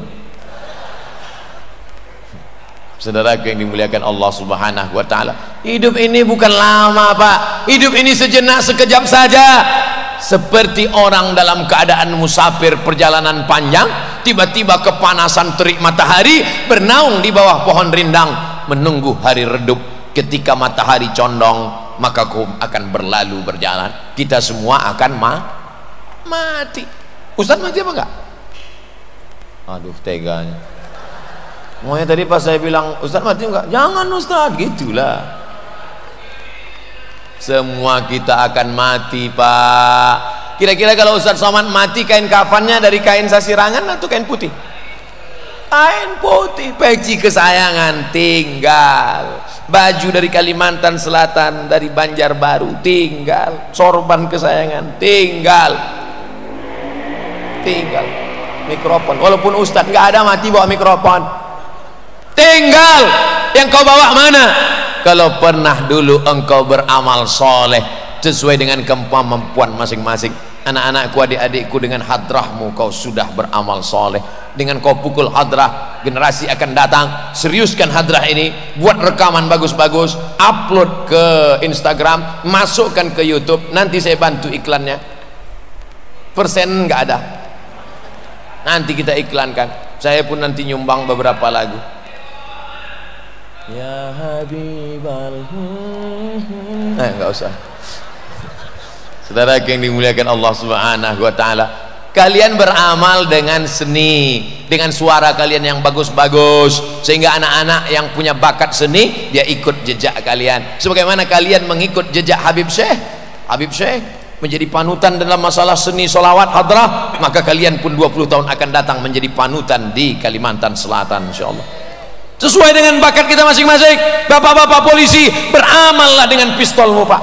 Saudara yang dimuliakan Allah Subhanahu wa taala, hidup ini bukan lama, Pak. Hidup ini sejenak, sekejap saja. Seperti orang dalam keadaan musafir perjalanan panjang, tiba-tiba kepanasan terik matahari, bernaung di bawah pohon rindang menunggu hari redup. Ketika matahari condong, maka kau akan berlalu berjalan. Kita semua akan mati. Ustaz mati apa enggak? Aduh, teganya. Maunya tadi pas saya bilang, Ustaz mati enggak? Jangan Ustaz, gitulah. Semua kita akan mati, Pak. Kira-kira kalau Ustaz Somad mati, kain kafannya dari kain sasirangan atau kain putih? Kain putih. Peci kesayangan tinggal. Baju dari Kalimantan Selatan, dari Banjarbaru tinggal. Sorban kesayangan tinggal. Mikrofon, walaupun Ustaz nggak ada mati bawa mikrofon. Tinggal. Yang kau bawa mana? Kalau pernah dulu engkau beramal soleh sesuai dengan kemampuan masing-masing. Anak-anakku, adik-adikku, dengan hadrahmu kau sudah beramal soleh. Dengan kau pukul hadrah, generasi akan datang. Seriuskan hadrah ini, buat rekaman bagus-bagus, upload ke Instagram, masukkan ke YouTube. Nanti saya bantu iklannya. Persen nggak ada, nanti kita iklankan. Saya pun nanti nyumbang beberapa lagu. Ya Habibal, nggak usah. Saudara yang dimuliakan Allah Subhanahu wa taala, kalian beramal dengan seni, dengan suara kalian yang bagus-bagus, sehingga anak-anak yang punya bakat seni dia ikut jejak kalian. Sebagaimana kalian mengikut jejak Habib Syekh menjadi panutan dalam masalah seni solawat hadrah, maka kalian pun 20 tahun akan datang menjadi panutan di Kalimantan Selatan, insyaallah. Sesuai dengan bakat kita masing-masing. Bapak-bapak polisi, beramallah dengan pistolmu, Pak.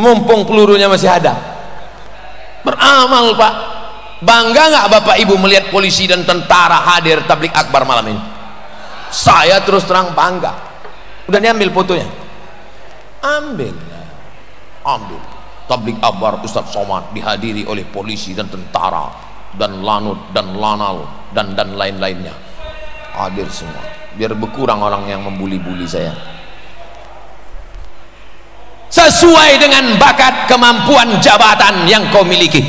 Mumpung pelurunya masih ada. Beramal, Pak. Bangga nggak Bapak Ibu melihat polisi dan tentara hadir tablik akbar malam ini? Saya terus terang bangga. Udah diambil fotonya? Ambil. Tablik akbar Ustaz Somad dihadiri oleh polisi dan tentara dan lanut dan lanal dan lain-lainnya. Hadir semua, biar berkurang orang yang membuli-buli saya. Sesuai dengan bakat, kemampuan, jabatan yang kau miliki.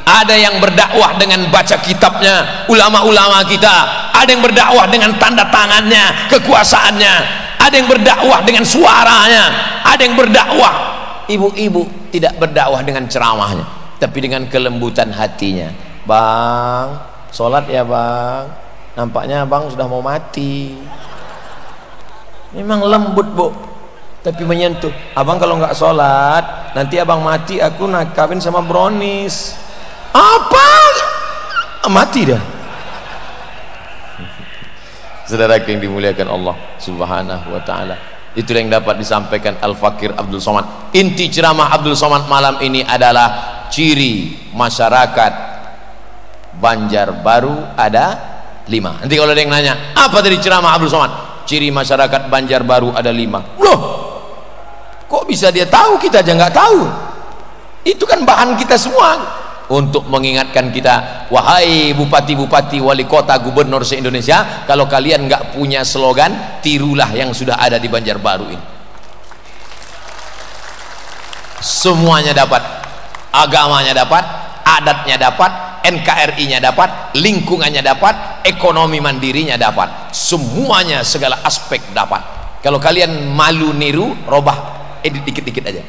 Ada yang berdakwah dengan baca kitabnya, ulama-ulama kita. Ada yang berdakwah dengan tanda tangannya, kekuasaannya. Ada yang berdakwah dengan suaranya. Ada yang berdakwah, ibu-ibu tidak berdakwah dengan ceramahnya, tapi dengan kelembutan hatinya. Bang, sholat ya bang. Nampaknya abang sudah mau mati. Memang lembut, Bu, tapi menyentuh. Abang kalau nggak sholat, nanti abang mati, aku nak kawin sama Bronis. Apa? Mati dah. Saudara yang dimuliakan Allah Subhanahu wa taala, itulah yang dapat disampaikan Al-Fakir Abdul Somad. Inti ceramah Abdul Somad malam ini adalah ciri masyarakat Banjarbaru ada 5. Nanti kalau ada yang nanya, apa tadi ceramah Abdul Somad? Ciri masyarakat Banjarbaru ada 5. Loh, kok bisa dia tahu, kita aja nggak tahu? Itu kan bahan kita semua untuk mengingatkan kita. Wahai bupati-bupati, wali kota, gubernur se-Indonesia, kalau kalian nggak punya slogan, tirulah yang sudah ada di Banjarbaru ini. Semuanya dapat, agamanya dapat, adatnya dapat, NKRI-nya dapat, lingkungannya dapat, ekonomi mandirinya dapat, semuanya, segala aspek dapat. Kalau kalian malu niru, robah, edit dikit-dikit aja.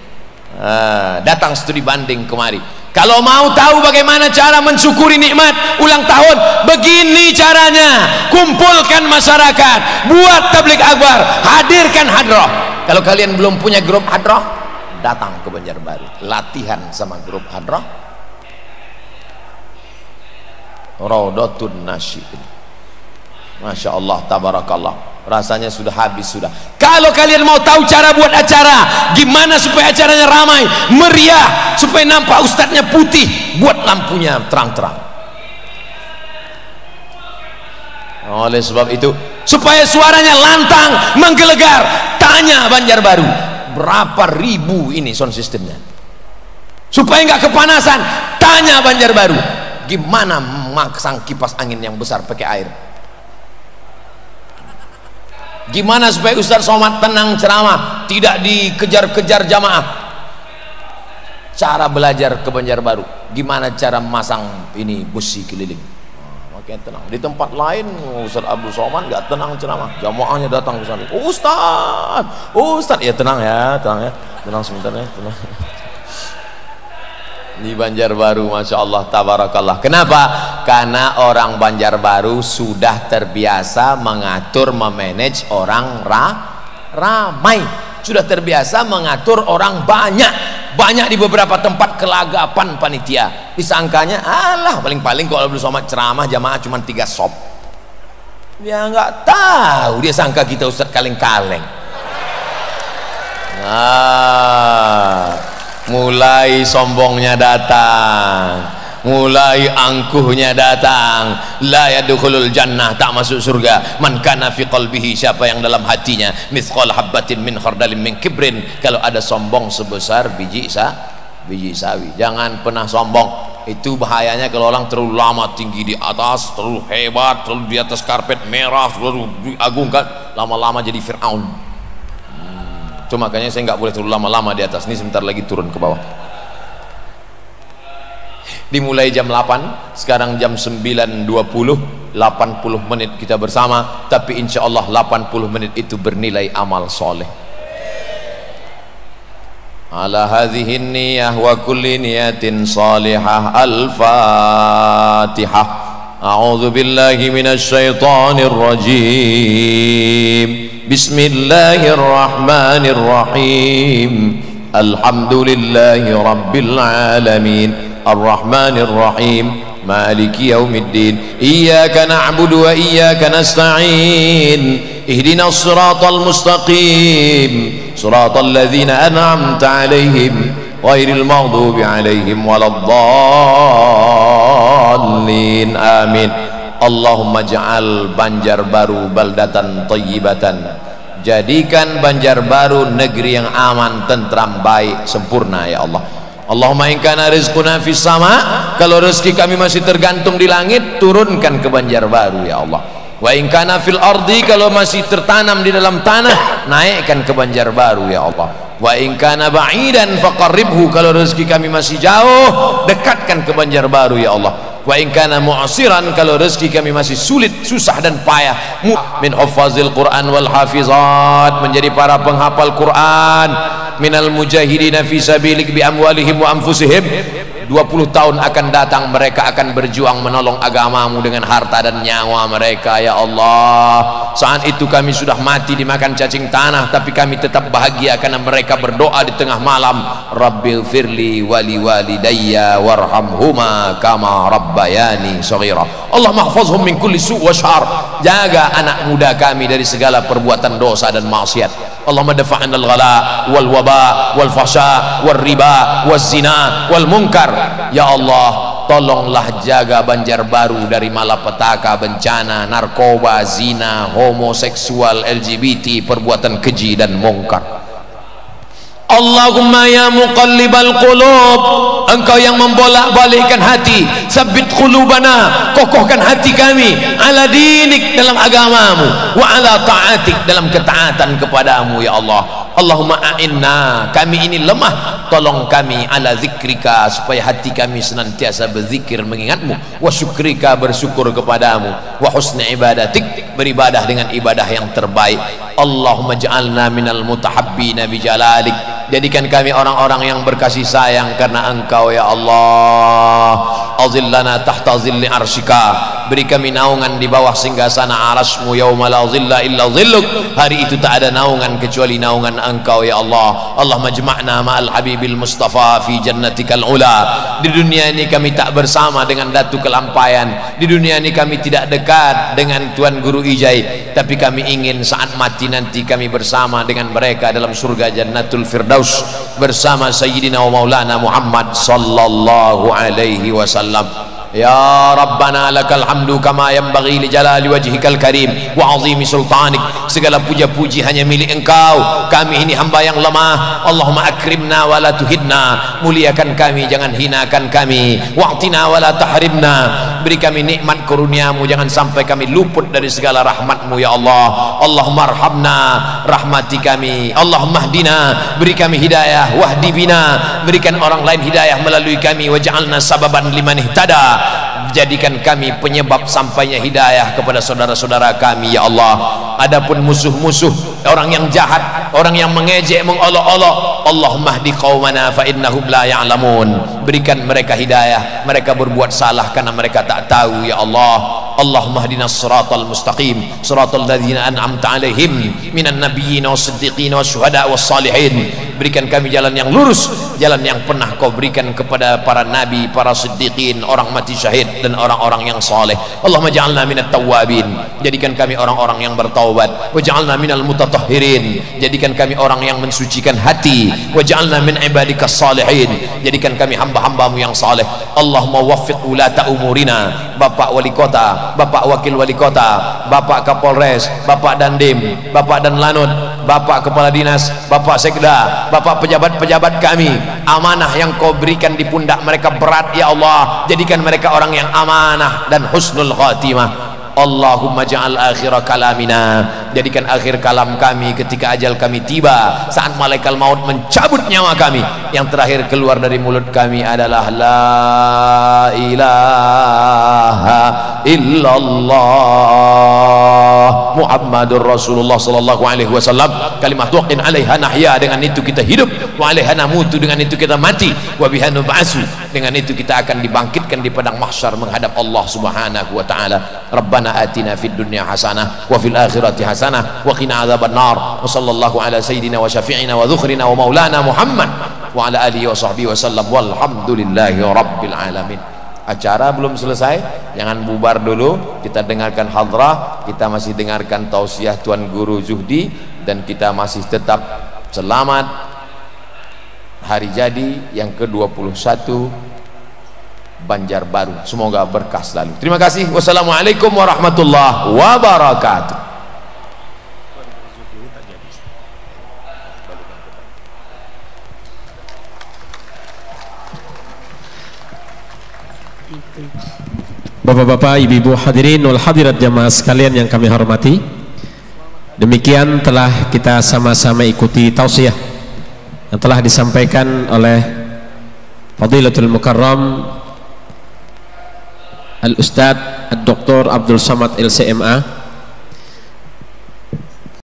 Datang studi banding kemari. Kalau mau tahu bagaimana cara mensyukuri nikmat ulang tahun, begini caranya: kumpulkan masyarakat, buat tablik akbar, hadirkan hadroh. Kalau kalian belum punya grup hadroh, datang ke Banjarbaru, latihan sama grup hadroh. Raudatun Nasyi'in. Masya Allah, tabarakallah. rasanya sudah habis sudah. Kalau kalian mau tahu cara buat acara, gimana supaya acaranya ramai, meriah, supaya nampak ustadznya putih, buat lampunya terang-terang. Oleh sebab itu, supaya suaranya lantang, menggelegar, tanya Banjarbaru, berapa ribu ini sound systemnya? Supaya nggak kepanasan, tanya Banjarbaru, gimana memasang kipas angin yang besar pakai air? Gimana supaya Ustaz Somad tenang ceramah, tidak dikejar-kejar jamaah? Cara belajar ke Banjarbaru, gimana cara memasang ini besi keliling? Oke, tenang. Di tempat lain Ustaz Abdul Somad nggak tenang ceramah, jamaahnya datang ke sana. Ustaz, ya tenang ya, tenang sebentar ya, tenang. Di Banjarbaru, masya Allah, tabarakallah. Kenapa? Karena orang Banjarbaru sudah terbiasa mengatur, memanage orang ramai, sudah terbiasa mengatur orang banyak di beberapa tempat kelagapan panitia. Disangkanya, alah paling-paling kalau belum Somad ceramah jamaah cuma 3 sop. Dia nggak tahu, dia sangka kita ustadz kaleng-kaleng. Mulai sombongnya datang, mulai angkuhnya datang. La yadkhulul jannah, tak masuk surga man kana fi qalbihi, siapa yang dalam hatinya mithqal habbatin min khardalin min kibrin, kalau ada sombong sebesar biji sawi. Jangan pernah sombong, itu bahayanya. Kalau orang terlalu lama tinggi di atas, terlalu hebat, terlalu di atas karpet merah, terlalu diagungkan, lama-lama jadi Fir'aun. Itu makanya saya nggak boleh terlalu lama-lama di atas. Ini sebentar lagi turun ke bawah. Dimulai jam 8, sekarang jam 9.20, 80 menit kita bersama, tapi insya Allah 80 menit itu bernilai amal soleh. Ala hadhihi niyah wa kulli niyatin salihah. Al-Fatihah. A'udzu billahi minasy syaithanir rajim. Bismillahirrahmanirrahim. Alhamdulillahi rabbil alamin. Ar-Rahmanir Rahim. Maliki yaumiddin. Iyyaka na'budu wa iyyaka nasta'in. Ihdinas siratal mustaqim. Siratal ladzina an'amta 'alaihim ghairil maghdubi 'alaihim waladdallin. Amin. Allahumma ja'al Banjarbaru baldatan thayyibatan. Jadikan Banjarbaru negeri yang aman, tentram, baik, sempurna ya Allah. Allahumma in kana rizquna fis sama, kalau rezeki kami masih tergantung di langit, turunkan ke Banjarbaru ya Allah. Wa in kana fil ardi, kalau masih tertanam di dalam tanah, naikkan ke Banjarbaru ya Allah. Wa in kana ba'idan faqarribhu, kalau rezeki kami masih jauh, dekatkan ke Banjarbaru ya Allah. Wa in kana mu'siran, kalau rezeki kami masih sulit, susah dan payah, min huffazil Quran wal hafizat, menjadi para penghafal Quran, minal mujahidina fi sabilik bi amwalihim wa anfusihim. 20 tahun akan datang mereka akan berjuang menolong agamamu dengan harta dan nyawa mereka ya Allah. Saat itu kami sudah mati dimakan cacing tanah, tapi kami tetap bahagia karena mereka berdoa di tengah malam, Rabbil firli wali walidayya warhamhuma kama rabbayani shaghira. Allah mahfazhum min kulli su' wa syar. Jaga anak muda kami dari segala perbuatan dosa dan maksiat. Allahumma dafa'na al-ghala wal waba wal fahsya wal riba wal zina wal munkar. Ya Allah, tolonglah jaga Banjarbaru dari malapetaka, bencana, narkoba, zina, homoseksual, LGBT, perbuatan keji dan mungkar. Allahumma ya muqallibal qulub, engkau yang membolak-balikkan hati, sabbit qulubana, kokohkan hati kami, ala dinik, dalam agamamu, wa ala ta'atik, dalam ketaatan kepadamu ya Allah. Allahumma a'inna, kami ini lemah, tolong kami, ala zikrika, supaya hati kami senantiasa berzikir mengingatmu, wa syukrika, bersyukur kepadamu, wa husni ibadatik, beribadah dengan ibadah yang terbaik. Allahumma ja'alna minal mutahabbina bijalalik, jadikan kami orang-orang yang berkasih sayang karena engkau ya Allah. Azillana tahta zilli arsyika, beri kami naungan di bawah singgasana arasmu yauma la dhilla illa dhilluk. Hari itu tak ada naungan kecuali naungan Engkau ya Allah. Allahumma jama'na ma'al habibil mustafa fi jannatikal ula. Di dunia ini kami tak bersama dengan Datu Kelampayan, di dunia ini kami tidak dekat dengan Tuan Guru Ijai, tapi kami ingin saat mati nanti kami bersama dengan mereka dalam surga Jannatul Firdaus bersama Sayyidina wa Maulana Muhammad sallallahu alaihi wasallam. Ya Rabbana lakal hamdu kama yanbaghi li jalali wajhikal karim wa azimi sultanik. Segala puja-puji hanya milik Engkau. Kami ini hamba yang lemah. Allahumma akrimna wa la tuhidna. Muliakan kami, jangan hinakan kami. Wa'tina wa la tahrimna. Beri kami nikmat kurniamu, jangan sampai kami luput dari segala rahmatmu ya Allah. Allahumma arhamna, rahmati kami. Allahumma hdina, beri kami hidayah. Wahdi bina, berikan orang lain hidayah melalui kami. Waj'alna sababan liman ihtada. Jadikan kami penyebab sampainya hidayah kepada saudara-saudara kami ya Allah. Adapun musuh-musuh, orang yang jahat, orang yang mengejek, mengolok-olok, Allahumma hdi qaumana fa innahum la ya'lamun. Berikan mereka hidayah, mereka berbuat salah karena mereka tak tahu ya Allah. Allahumma hdinas siratal mustaqim, siratal ladzina an'amta alaihim minan nabiyyin was-siddiqin wasyuhada was-salihin. Berikan kami jalan yang lurus, jalan yang pernah Kau berikan kepada para nabi, para siddiqin, orang mati syahid dan orang-orang yang saleh. Allahumma ja'alna minat tawwabin, jadikan kami orang-orang yang bertaubat. Waj'alna minal mutatahhirin, jadikan kami orang yang mensucikan hati. Waj'alna min ibadikas salihin, jadikan kami hamba-hambamu yang saleh. Allahumma waffiq ulata umurina, Bapak Wali Kota, Bapak Wakil Wali Kota, Bapak Kapolres, Bapak Dandim, Bapak Dan Lanut, Bapak Kepala Dinas, Bapak Sekda, Bapak pejabat-pejabat kami. Amanah yang Kau berikan di pundak mereka berat ya Allah. Jadikan mereka orang yang amanah dan husnul khatimah. Allahumma ja'al akhira kalamina, jadikan akhir kalam kami ketika ajal kami tiba, saat malaikat maut mencabut nyawa kami, yang terakhir keluar dari mulut kami adalah la ilaha illallah Muhammadur Rasulullah sallallahu alaihi wasallam. Kalimat waqin alaiha nahya, dengan itu kita hidup, wa alaiha namutu, dengan itu kita mati, wa biha nub'atsu, dengan itu kita akan dibangkitkan di padang mahsyar menghadap Allah Subhanahu wa taala. Rabbana atina fid dunya hasanah wa fil akhirati hasanah wa qina adzabannar. Wa sallallahu ala sayyidina wa syafi'ina wa dzukhrina wa maulana Muhammad wa ala alihi wa sahbihi wasallam walhamdulillahi rabbil alamin. Acara belum selesai, jangan bubar dulu. Kita dengarkan hadrah, kita masih dengarkan tausiah Tuan Guru Zuhdi, dan kita masih tetap selamat hari jadi yang ke-21 Banjarbaru. Semoga berkah selalu. Terima kasih. Wassalamualaikum warahmatullahi wabarakatuh. Bapak-bapak, ibu-ibu hadirin wal hadirat jamaah sekalian yang kami hormati, demikian telah kita sama-sama ikuti tausiah yang telah disampaikan oleh Fadilatul Mukarram Al-Ustadz Ad-Doktor Abdul Samad LCMA